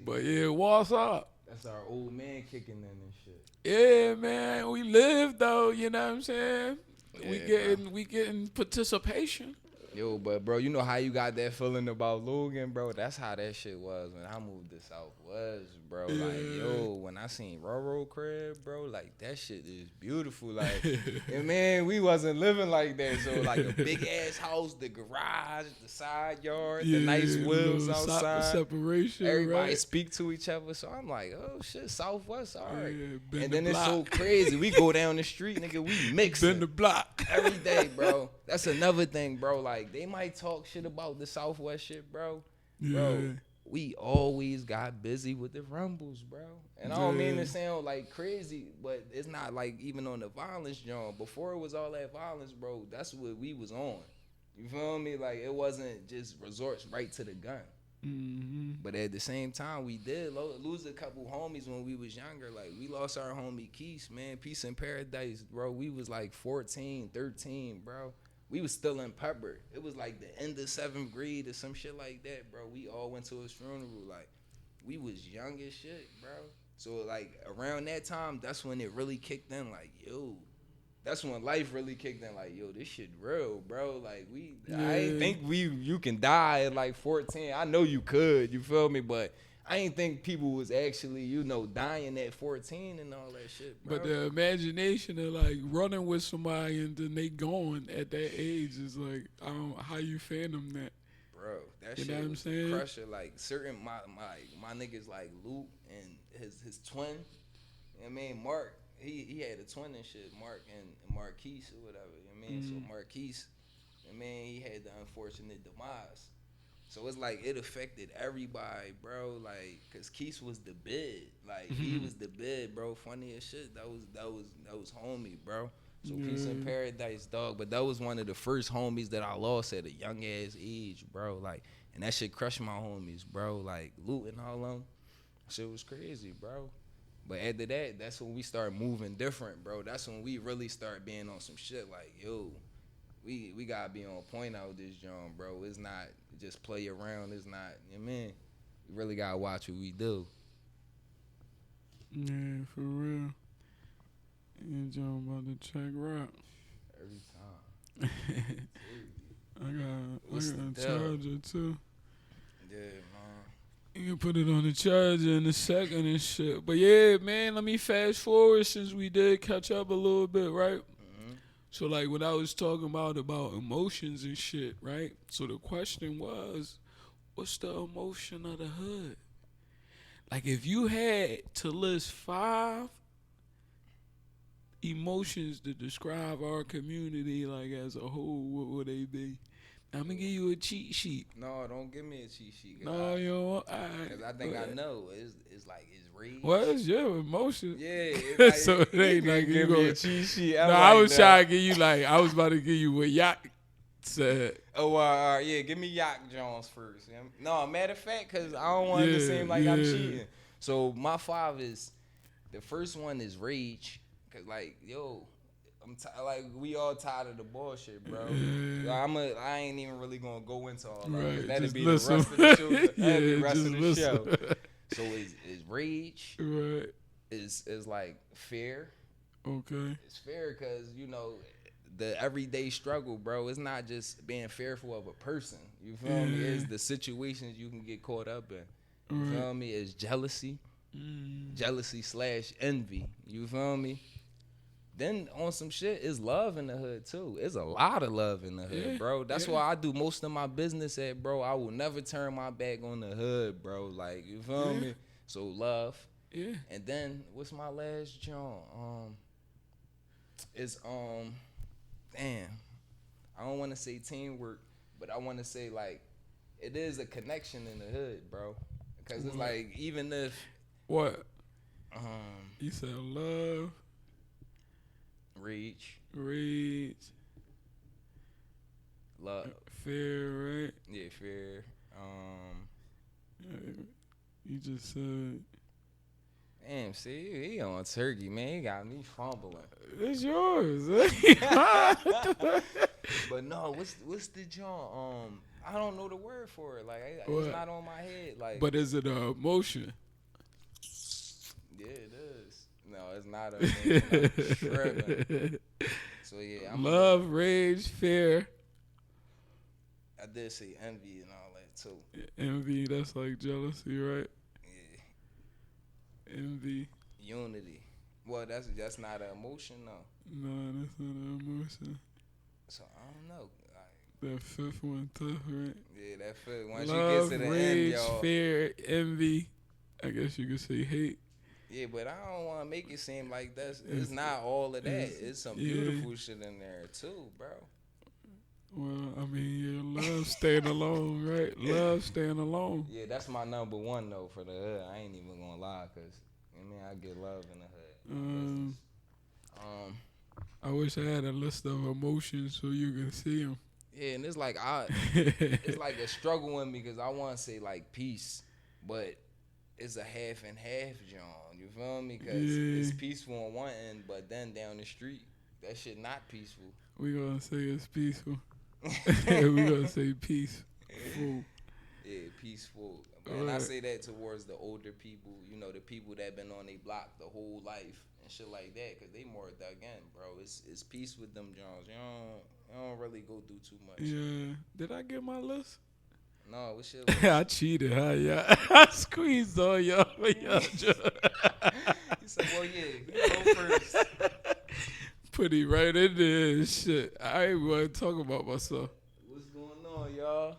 But yeah, what's up? That's our old man kicking in and shit. Yeah, man, we live though. You know what I'm saying? Yeah, we getting participation. Yo, but bro, you know how you got that feeling about Logan, bro? That's how that shit was when I moved to Southwest, bro. Yeah. Like, yo, when I seen Roro crib, bro, like that shit is beautiful. Like, and man, we wasn't living like that. So like a big ass house, the garage, the side yard, the nice wheels little outside. Separation, Everybody right? speak to each other. So I'm like, oh shit, Southwest, all right. Yeah, been and the then it's so block. crazy. We go down the street, nigga, we mixing. Been the block. Every day, bro. That's another thing, bro. Like, they might talk shit about the Southwest shit, bro. Bro, Yeah. we always got busy with the rumbles, bro. And I don't mean Yeah. to sound like crazy, but it's not like even on the violence, John. Before it was all that violence, bro, that's what we was on. You feel me? Like, it wasn't just resorts right to the gun. Mm-hmm. But at the same time, we did lose a couple homies when we was younger. Like, we lost our homie Keith, man. Peace in Paradise, bro. We was like 14, 13, bro. We was still in Pepper. It was like the end of 7th grade or some shit like that, bro. We all went to his funeral. Like, we was young as shit, bro. So, like, around that time, that's when it really kicked in. Like, yo, that's when life really kicked in. Like, yo, this shit real, bro. Like, I ain't think you can die at like 14. I know you could, you feel me? But I ain't think people was actually, dying at 14 and all that shit, bro. But the imagination of like running with somebody and then they going at that age is like, I don't know how you fathom that. Bro, that You shit know what I'm was saying? crusher. Like certain my niggas like Luke and his twin. You know what I mean, Mark, he had a twin and shit, Mark and Marquise or whatever. You know what I mean? So Marquise, I mean, he had the unfortunate demise. So it's like it affected everybody, bro. Like, cause Keith was the bid. Like he was the bid, bro. Funny as shit. That was homie, bro. So peace in paradise, dog. But that was one of the first homies that I lost at a young ass age, bro. Like, and that shit crushed my homies, bro. Like Luke and all them. Shit was crazy, bro. But after that, that's when we start moving different, bro. That's when we really start being on some shit like, yo, we gotta be on point out this joint, bro. It's not just play around. It's not, you know what I mean? We really gotta watch what we do. Yeah, for real. You John about to check rock. Every time. I got What's a the deal? charger too. Yeah, man. You can put it on the charger in a second and shit. But yeah, man, let me fast forward since we did catch up a little bit, right? So like when I was talking about emotions and shit, right? So the question was, what's the emotion of the hood? Like if you had to list 5 emotions to describe our community, like as a whole, what would they be? I'm gonna give you a cheat sheet. No, don't give me a cheat sheet. No, you don't. Because I think I know. It's like, it's rage. What is your emotion? Yeah. It's like, So it ain't like you give me go. a cheat sheet. No, I'm I like, was nah. trying to give you like I was about to give you what Yacht said. Oh, yeah, give me Yacht Jones first. No, matter of fact, because I don't want it to seem like I'm cheating. So my 5 is, the first one is rage. Because, like, yo, like, we all tired of the bullshit, bro. I ain't even really going to go into all that. Right, That'd just be listen. the rest of the show. That'd be the rest just of the listen. show. So it's rage. Right. Is like fear. Okay. It's fear because, you know, the everyday struggle, bro. It's not just being fearful of a person. You feel me? It's the situations you can get caught up in. You feel me? It's jealousy. Jealousy/envy. You feel me? Then on some shit is love in the hood too. It's a lot of love in the hood, bro. That's why I do most of my business at, bro. I will never turn my back on the hood, bro. Like, you feel me? So love. Yeah. And then what's my last joint? It's damn. I don't want to say teamwork, but I want to say like it is a connection in the hood, bro. Because it's like even if what you said, love, rage, love, fear, right? yeah, fear. You just said. Damn, see, he on turkey, man. He got me fumbling. It's yours. But no, what's the joint? I don't know the word for it. Like, What? it's not on my head. Like, But is it an emotion? yeah, it is. No, it's not a shredding. So yeah, Love, rage, fear, I did say envy and all that too. envy. That's like jealousy, right? Yeah. Envy. Unity. Well, that's not an emotion, though. No, that's not an emotion. So I don't know. That 5th one tough, right? Yeah, that fifth. Once Love, you get to the rage, end, y'all. fear, envy. I guess you could say hate. Yeah, but I don't want to make it seem like it's not all of that. It's some beautiful shit in there too, bro. Well, I mean, yeah, love staying alone, right? Love staying alone. Yeah, that's my number one though for the hood. I ain't even gonna lie, cause I get love in the hood. I wish I had a list of emotions so you can see them. Yeah, and it's like it's like a struggle in me because I want to say like peace, but it's a half and half, John. You feel me? Because it's peaceful on one end, but then down the street, that shit not peaceful. We gonna say it's peaceful. We gonna say peaceful. Yeah, peaceful. And I say that towards the older people, you know, the people that been on their block the whole life and shit like that, because they more dug in, bro. It's peace with them Jones. You don't really go through too much. Yeah. Did I get my list? No, what shit list? I cheated, huh? Yeah. I squeezed on y'all. He said, well, yeah, you go first. Put it right in there. Shit. I ain't want to talk about myself. What's going on, y'all?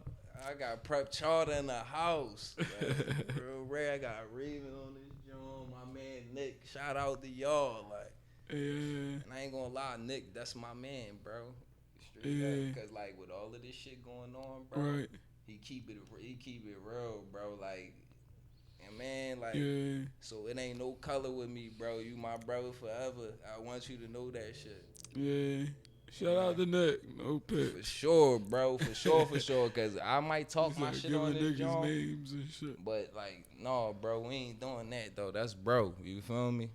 I got Prep Charter in the house. Like, real rare. I got Raven on this joint. My man Nick. Shout out to y'all. Like, and I ain't gonna lie, Nick, that's my man, bro. Straight up. Cause like with all of this shit going on, bro, right. he keep it real, bro. Like, and man, like, so it ain't no color with me, bro. You my brother forever. I want you to know that shit. Yeah. Shout out to Nick. No pick. For sure, bro. For sure. Cause I might talk my shit on this joint. Names and shit. But like, no, bro, we ain't doing that though. That's bro. You feel me?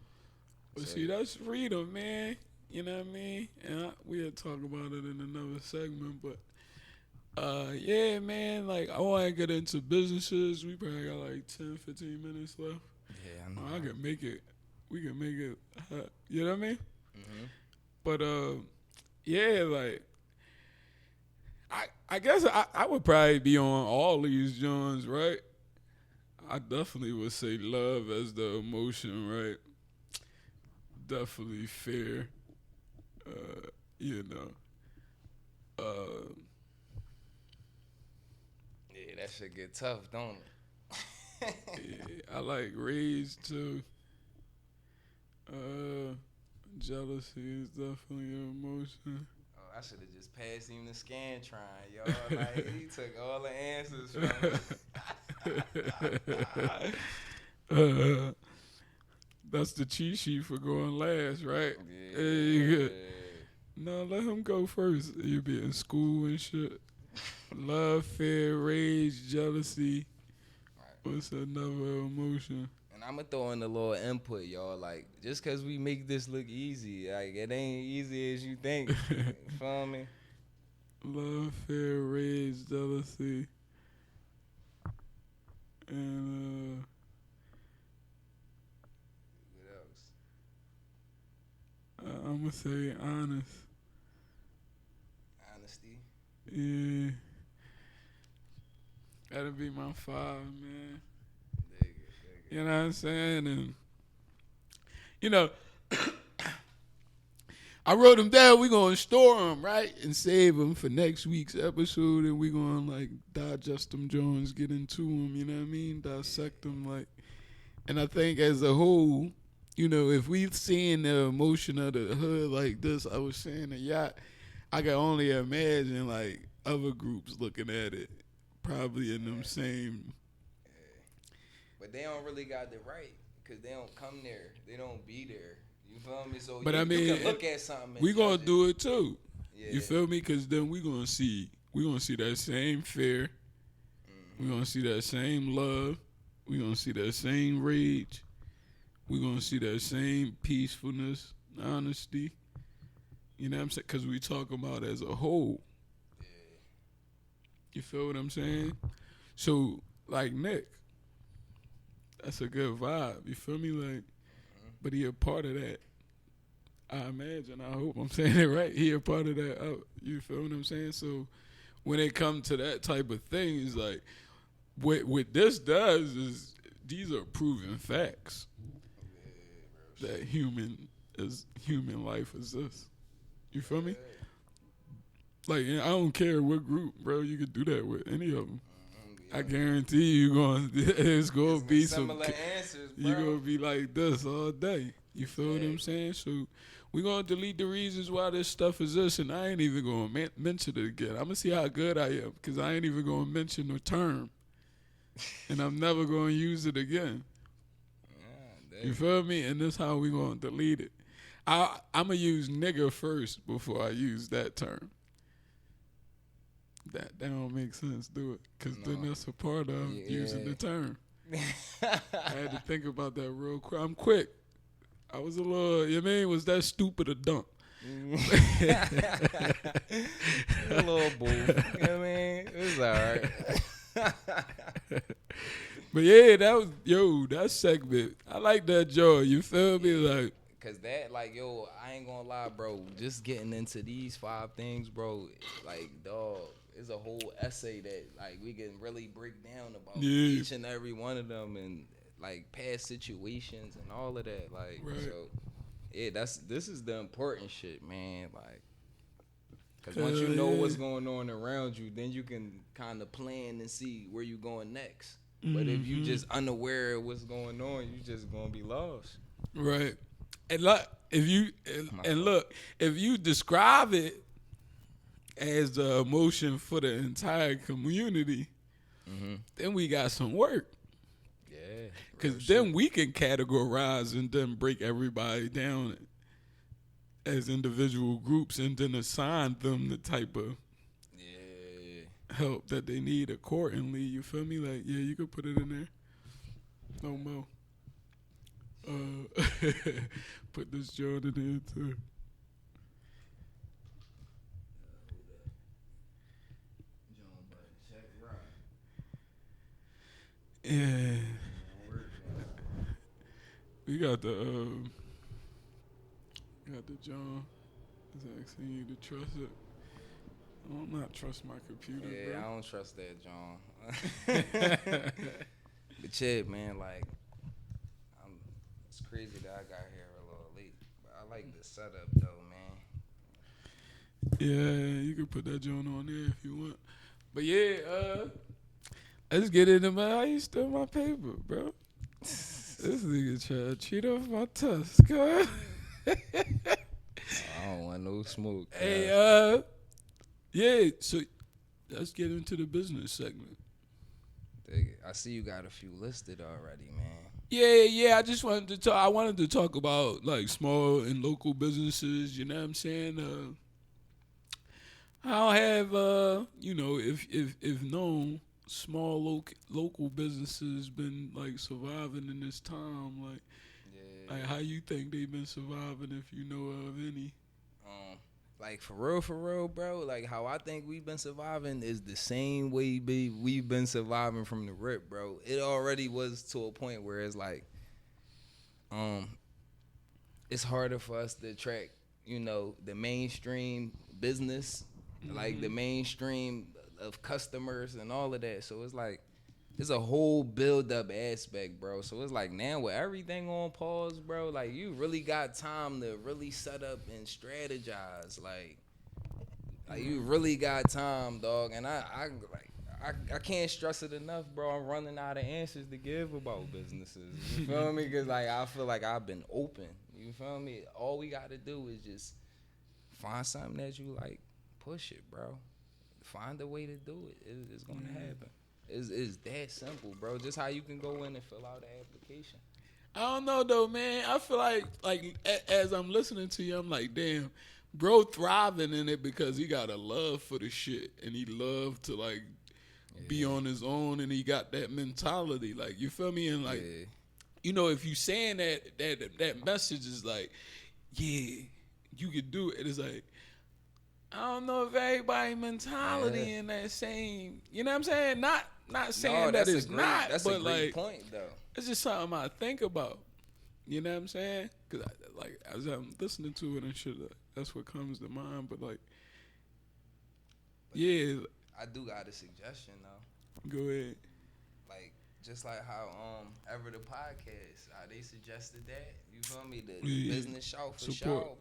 But see, that's freedom, man. You know what I mean? And we'll talk about it in another segment. But yeah, man. Like, I want to get into businesses. We probably got like 10, 15 minutes left. Yeah, I know. I can make it. We can make it. You know what I mean? Mm-hmm. But yeah, like I guess I would probably be on all these joints, right? I definitely would say love as the emotion, right? Definitely fear. You know. Yeah, that shit get tough, don't it? I like rage too. Jealousy is definitely an emotion. Oh, I should have just passed him the scan trying, y'all. Like, he took all the answers from me. That's the cheat sheet for going last, right? Yeah. Hey, no, let him go first. You be in school and shit. Love, fear, rage, jealousy. Right. What's another emotion? And I'm gonna throw in a little input, y'all. Like, just cause we make this look easy, like it ain't easy as you think. You feel me? Love, fear, rage, jealousy, and What else? I'm gonna say honest. Honesty. Yeah, that'll be my 5, man. Dig it. You know what I'm saying? And you know, I wrote them down. We gonna store them, right, and save them for next week's episode, and we gonna like digest them, Jones, get into them. You know what I mean? Dissect them, like. And I think as a whole, you know, if we seeing the emotion of the hood like this, I was saying a yacht, I can only imagine like other groups looking at it, probably in them same. Yeah. But they don't really got it right, cause they don't come there. They don't be there. You feel me? So But you, I mean, you can look at something. And we gonna judge do it too. Yeah. You feel me? Cause then we gonna see that same fear. Mm-hmm. We gonna see that same love. We gonna see that same rage. We gonna see that same peacefulness, honesty. You know what I'm saying? Cause we talk about as a whole. Yeah. You feel what I'm saying? So like Nick, that's a good vibe. You feel me? Like, but he a part of that. I imagine. I hope I'm saying it right. He a part of that. You feel what I'm saying? So when it comes to that type of thing, it's like what this does is these are proven facts that human life is this. You feel me? Like, I don't care what group, bro. You could do that with any of them. Yeah. I guarantee you, it's gonna be some similar answers, bro. you gonna be like this all day. You feel what I'm saying? So we gonna delete the reasons why this stuff exists, and I ain't even gonna mention it again. I'm gonna see how good I am, because I ain't even gonna mention the term, and I'm never gonna use it again. You feel me? And this how we gonna delete it. I'm gonna use nigga first before I use that term. That don't make sense, do it? Because then that's a part of using the term. I had to think about that real quick. I'm quick. I was a little, you know what I mean? Was that stupid or dumb? A little bull. You know what I mean? It was all right. But yeah, that segment. I like that joy. You feel me? Like, cause that, like, yo, I ain't gonna lie, bro. Just getting into these 5 things, bro. Like, dog, it's a whole essay that, like, we can really break down about each and every one of them, and like past situations and all of that. Like, so yeah, this is the important shit, man. Like, cause once you know what's going on around you, then you can kind of plan and see where you going next. But if you just unaware of what's going on, you just gonna be lost. Right. And look, if you describe it as the emotion for the entire community, then we got some work. Yeah. Because then we can categorize and then break everybody down as individual groups and then assign them the type of help that they need accordingly. You feel me? Like, yeah, you could put it in there. No more. Put this joint in there too. Yeah. We got the John. Is asking you to trust it. I don't not trust my computer. Yeah, bro. I don't trust that, John. But yeah, man, like, it's crazy that I got here a little late. But I like the setup though, man. Yeah, you can put that joint on there if you want. But yeah, Let's get into my. How you steal my paper, bro? This nigga try to cheat off my tusk. Huh? I don't want no smoke. Hey, yeah. So let's get into the business segment. I see you got a few listed already, man. Yeah. I just wanted to talk. I wanted to talk about like small and local businesses. You know what I'm saying? How have if known, small local businesses been like surviving in this time? Like how you think they've been surviving, if you know of any? Like for real, bro. Like how I think we've been surviving is the same way we've been surviving from the rip, bro. It already was to a point where it's like, it's harder for us to attract, the mainstream business, like the mainstream of customers and all of that. So it's like, it's a whole build-up aspect, bro. So it's like now with everything on pause, bro, like you really got time to really set up and strategize. Like you really got time, dog. And I can't stress it enough, bro. I'm running out of answers to give about businesses. You feel me? Because like I feel like I've been open. You feel me? All we got to do is just find something that you like, push it, bro. Find a way to do it. It's gonna happen. It's that simple, bro. Just how you can go in and fill out the application. I don't know though, man. I feel like as I'm listening to you, I'm like, damn, bro, thriving in it because he got a love for the shit and he love to like be on his own and he got that mentality. Like, you feel me? And like, if you saying that message is like, yeah, you could do it. It's like, I don't know if everybody mentality in that same, you know what I'm saying? Not saying that it's not, that's but a great like, point though. it's just something I think about. You know what I'm saying? Because like as I'm listening to it and shit, that's what comes to mind. But like, yeah. I do got a suggestion though. Go ahead. Like just like how ever the podcast, they suggested that. You feel me? The business shout for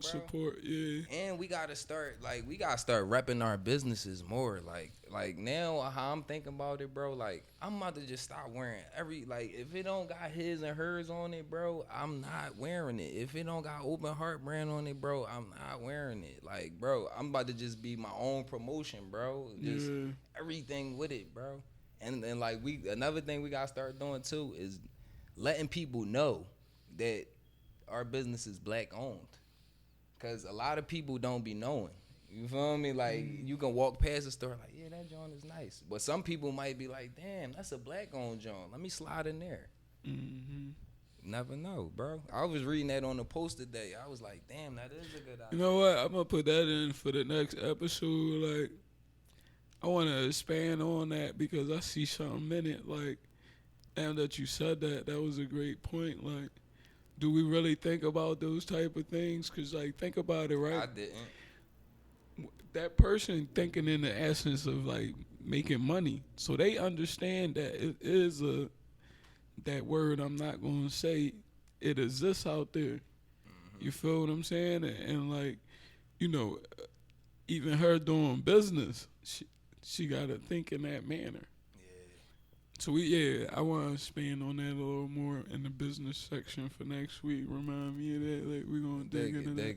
support, yeah. And we gotta start repping our businesses more. Like now how I'm thinking about it, bro. Like I'm about to just stop wearing if it don't got his and hers on it, bro, I'm not wearing it. If it don't got Open Heart brand on it, bro, I'm not wearing it. Like, bro, I'm about to just be my own promotion, bro. Just everything with it, bro. And then like another thing we gotta start doing too is letting people know that our business is black owned. Cause a lot of people don't be knowing. You feel me? Like you can walk past the store like, yeah, that joint is nice. But some people might be like, damn, that's a black owned joint. Let me slide in there. Never know, bro. I was reading that on the post today. I was like, damn, that is a good idea. You know what? I'm gonna put that in for the next episode. Like, I want to expand on that because I see something in it. Like, now that you said that was a great point. Like, do we really think about those type of things? Because, like, think about it, right? I didn't. That person thinking in the essence of, like, making money. So they understand that it is that word I'm not going to say, it exists out there. You feel what I'm saying? And like, even her doing business, she got to think in that manner. So I want to expand on that a little more in the business section for next week. Remind me of that. Like, we're going to dig into that.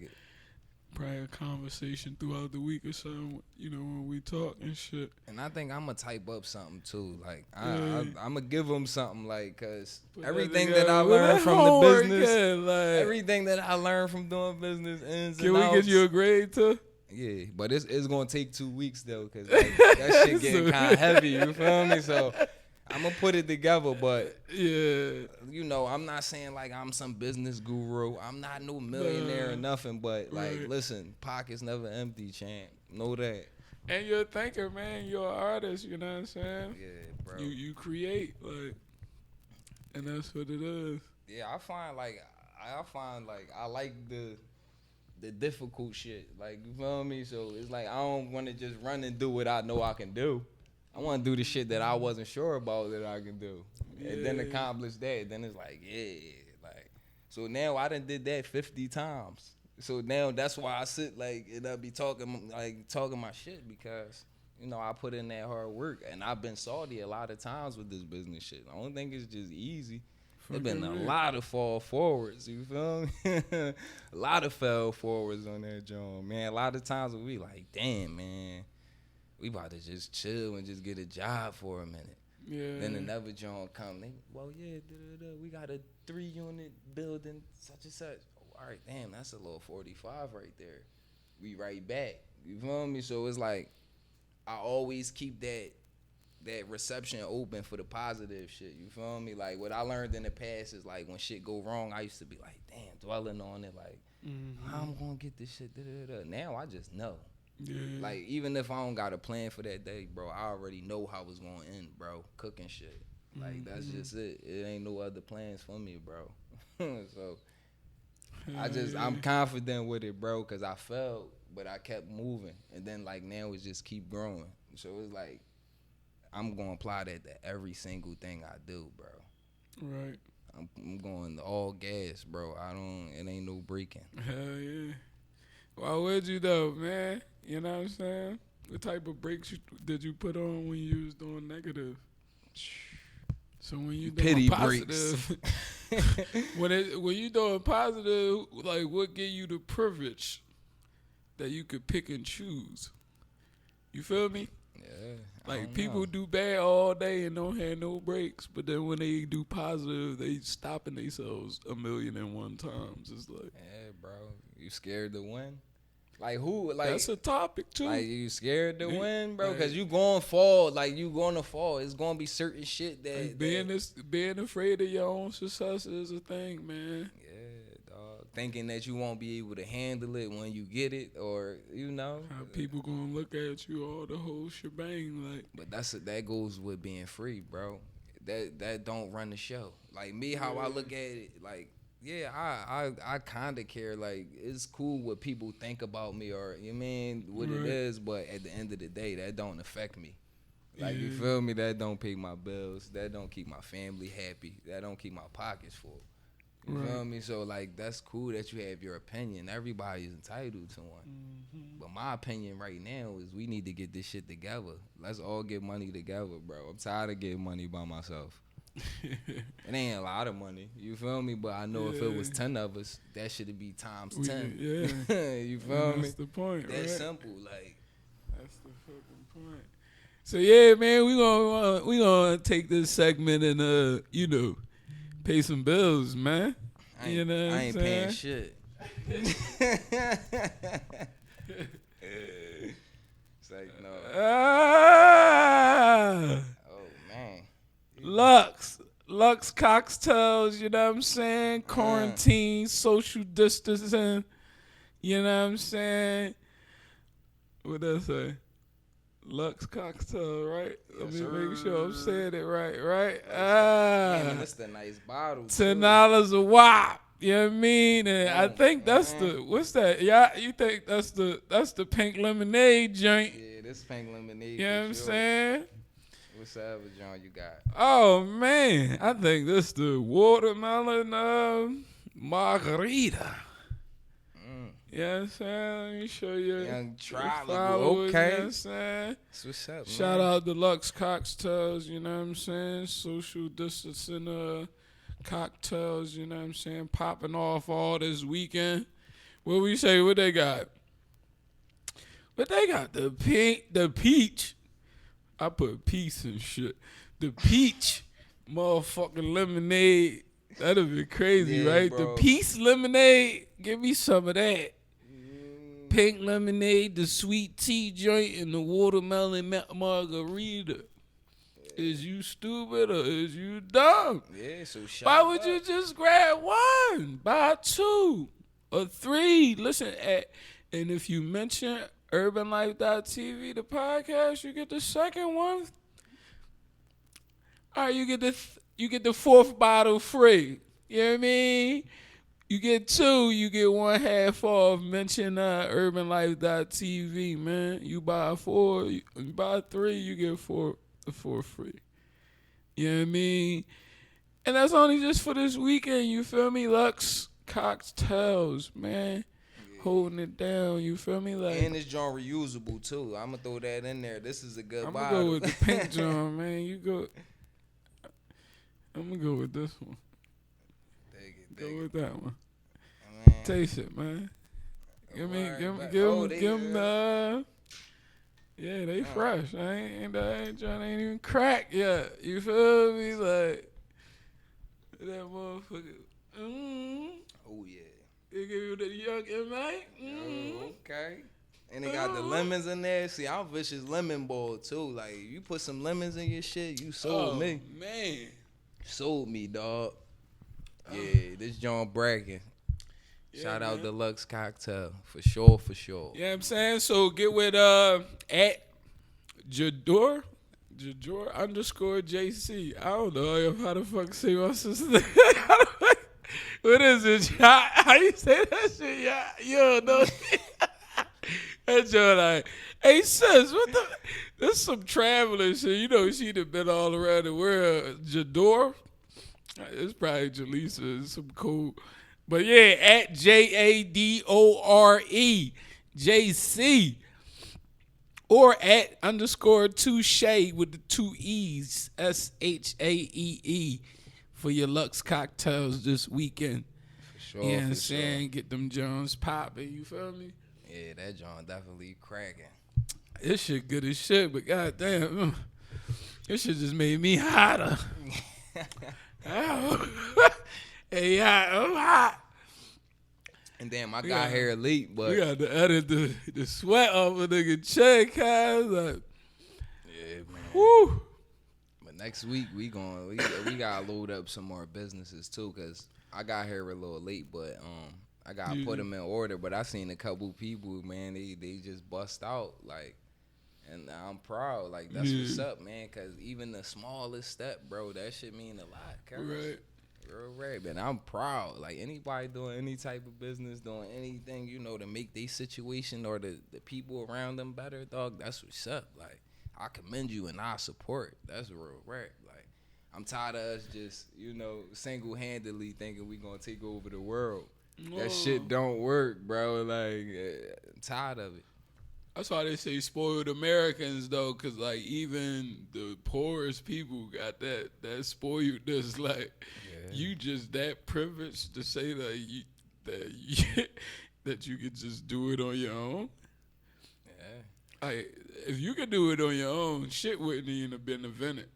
Probably a conversation throughout the week or something, when we talk and shit. And I think I'm going to type up something too. Like, I'm going to give them something, like, because everything that I learned from the business, everything that I learned from doing business ins and outs. Can we get you a grade too? Yeah, but it's going to take 2 weeks, though, because that shit getting kind of heavy, you feel me? So I'm going to put it together, but, I'm not saying, like, I'm some business guru. I'm not no millionaire or nothing, but, like, listen, pockets never empty, champ. Know that. And you're a thinker, man. You're an artist, you know what I'm saying? Yeah, bro. You create, like, and that's what it is. Yeah, I find, like, I like the difficult shit. Like, you feel me? So it's like I don't want to just run and do what I know I can do. I want to do the shit that I wasn't sure about that I can do. And then accomplish that. Then it's like, like. So now I done did that 50 times. So now that's why I sit like and I be talking my shit because, you know, I put in that hard work, and I've been salty a lot of times with this business shit. I don't think it's just easy. There's been a lot of fall forwards, you feel me? A lot of fell forwards on that joint, man. A lot of times we like, damn, man, we about to just chill and just get a job for a minute. Yeah. Then another joint come, we got a 3-unit building, such and such. Oh, all right, damn, that's a little 45 right there. We right back, you feel me? So it's like, I always keep that reception open for the positive shit. You feel me? Like what I learned in the past is like when shit go wrong, I used to be like, damn, dwelling on it, like how I'm gonna get this shit. Now I just know. Yeah. Like even if I don't got a plan for that day, bro, I already know how it's gonna end, bro. Cooking shit. Like that's just it. It ain't no other plans for me, bro. So I'm confident with it, bro, cause I felt, but I kept moving, and then like now it just keep growing. So it's like I'm gonna apply that to every single thing I do, bro. Right. I'm going all gas, bro. It ain't no breaking. Hell yeah. Why would you though, man? You know what I'm saying? What type of breaks did you put on when you was doing negative? So when you doing Pity positive, when you doing positive, like what gave you the privilege that you could pick and choose? You feel me? Yeah. Like people do bad all day and don't have no breaks, but then when they do positive, they stopping themselves 1,000,001 times. It's like, yeah, bro, you scared to win? Like who? Like that's a topic too. Like you scared to win, bro? Like, Cause you gonna fall. Like you gonna fall. It's gonna be certain shit that like being afraid of your own success is a thing, man. Yeah, dog. Thinking that you won't be able to handle it when you get it, or you know, how people gonna look at you, all the whole shebang, like. But that goes with being free, bro. That don't run the show. Like me, how I look at it, like. Yeah, I kind of care. Like, it's cool what people think about me or, you mean, what it is, but at the end of the day, that don't affect me. Like, you feel me? That don't pay my bills. That don't keep my family happy. That don't keep my pockets full. You feel me? So, like, that's cool that you have your opinion. Everybody's entitled to one. But my opinion right now is we need to get this shit together. Let's all get money together, bro. I'm tired of getting money by myself. It ain't a lot of money, you feel me? But I know if it was 10 of us, that should be times 10. Yeah, you feel me? That's the point. That's right? simple, like. That's the fucking point. So yeah, man, we gonna take this segment and pay some bills, man. I ain't paying shit. It's like no. Lux cocktails, you know what I'm saying? Quarantine, social distancing, you know what I'm saying? What did I say? Lux cocktail, right? Let me make sure I'm saying it right? Man, that's the nice bottle. $10 a wop. You know what I mean? And I think that's what's that? Yeah, you think that's the pink lemonade joint? Yeah, this pink lemonade. You know what I'm saying? What's the other joint you got? Oh man, I think this the watermelon margarita. You know what I'm saying? Let me show you. Young followers, okay. You know what I'm saying? That's what's up, Shout out to Lux Cocktails, you know what I'm saying? Social distancing cocktails, you know what I'm saying? Popping off all this weekend. What we say, what they got? But they got the peach. I put peace and shit. The peach motherfucking lemonade. That'd be crazy, right? Bro. The peach lemonade. Give me some of that. Pink lemonade, the sweet tea joint, and the watermelon margarita. Is you stupid or is you dumb? Yeah, so why would you just grab one? Buy 2 or 3. Listen, and if you mention UrbanLife.tv, the podcast, you get the second one. All right, you get the 4th bottle free. You know what I mean? You get 2, you get 1 half off. Mention UrbanLife.tv, man. You buy 4, you buy 3, you get 4 free. You know what I mean? And that's only just for this weekend, you feel me? Lux Cocktails, man. holding it down. You feel me? Like, And this joint reusable too. I'm gonna throw that in there. This is a good I'm bottle. gonna go with the pink joint, man. You go. I'm gonna go with this one. Go with that one. Man. Taste it, man. Give Alright, them but- the. Yeah, they fresh. I ain't even cracked yet. You feel me? Like that motherfucker. Oh yeah. They give you the young and mate. Oh, okay. And they got the lemons in there. See, I'm vicious lemon boy too. Like you put some lemons in your shit, you sold me. Man. Sold me, dog. Yeah, this John bragging. Shout out man. Deluxe Cocktail for sure, for sure. You know what I'm saying? So get with at Jador _ JC. I don't know how the fuck say my sister's name. What is it? How you say that shit? Yeah, yo, no. That joint like, hey sis, what the? This some traveling shit. You know she done been all around the world. Jador. It's probably Jaleesa, some cool. But yeah, at JADORE JC. Or at _ Touche with the 2 E's, SHAEE, for your Lux cocktails this weekend. For sure. You know what I'm for saying? Sure. Get them Jones popping, you feel me? Yeah, that John definitely cracking. This shit good as shit, but goddamn, this shit just made me hotter. Hey, I'm hot. And damn, I got here late, but We got to edit the sweat off a nigga check, guys. Like, yeah, man. woo. But next week we gotta load up some more businesses too, cause I got here a little late, but I gotta put them in order. But I seen a couple people, man, they just bust out like, and I'm proud. Like that's what's up, man. Cause even the smallest step, bro, that shit mean a lot. Cause Right. real right, man. I'm proud. Like anybody doing any type of business, doing anything, you know, to make their situation or the people around them better, dog. That's what's up. Like I commend you and I support. That's real right. Like I'm tired of us just, you know, single-handedly thinking we gonna take over the world. That shit don't work, bro. Like I'm tired of it. That's why they say spoiled Americans, though, because, like, even the poorest people got that spoiledness. Like, you just that privileged to say that you could just do it on your own. Yeah. Like, if you could do it on your own, shit wouldn't even have been invented.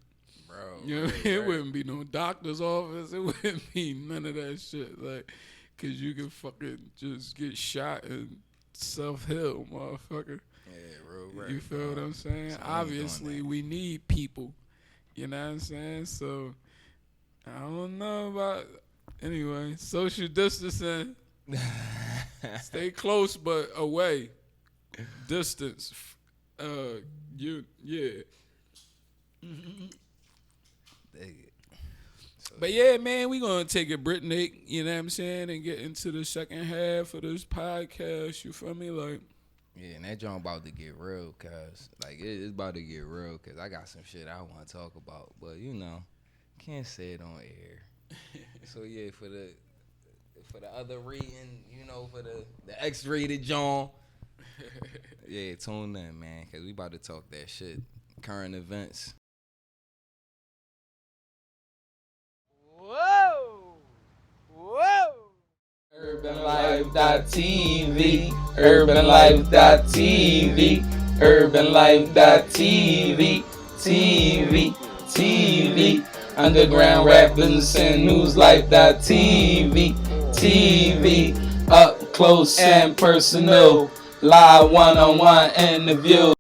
Bro. You know what I mean? It wouldn't be no doctor's office. It wouldn't be none of that shit. Like, because you could fucking just get shot and self-heal, motherfucker. Yeah, real right. You feel what I'm saying? So Obviously, we need people. You know what I'm saying? So, I don't know about... Anyway, social distancing. Stay close, but away. Distance. Yeah. But yeah, man, we gonna take a break, you know what I'm saying, and get into the second half of this podcast. You feel me? Like, yeah, and that joint about to get real, cause like it's about to get real, cause I got some shit I want to talk about, but you know, can't say it on air. So yeah, for the other reading, you know, for the X-rated joint, yeah, tune in, man, cause we about to talk that shit, current events. UrbanLife.tv, UrbanLife.tv, UrbanLife.tv, TV, Underground Rappers and Newslife.tv, TV, up close and personal, live one-on-one interview.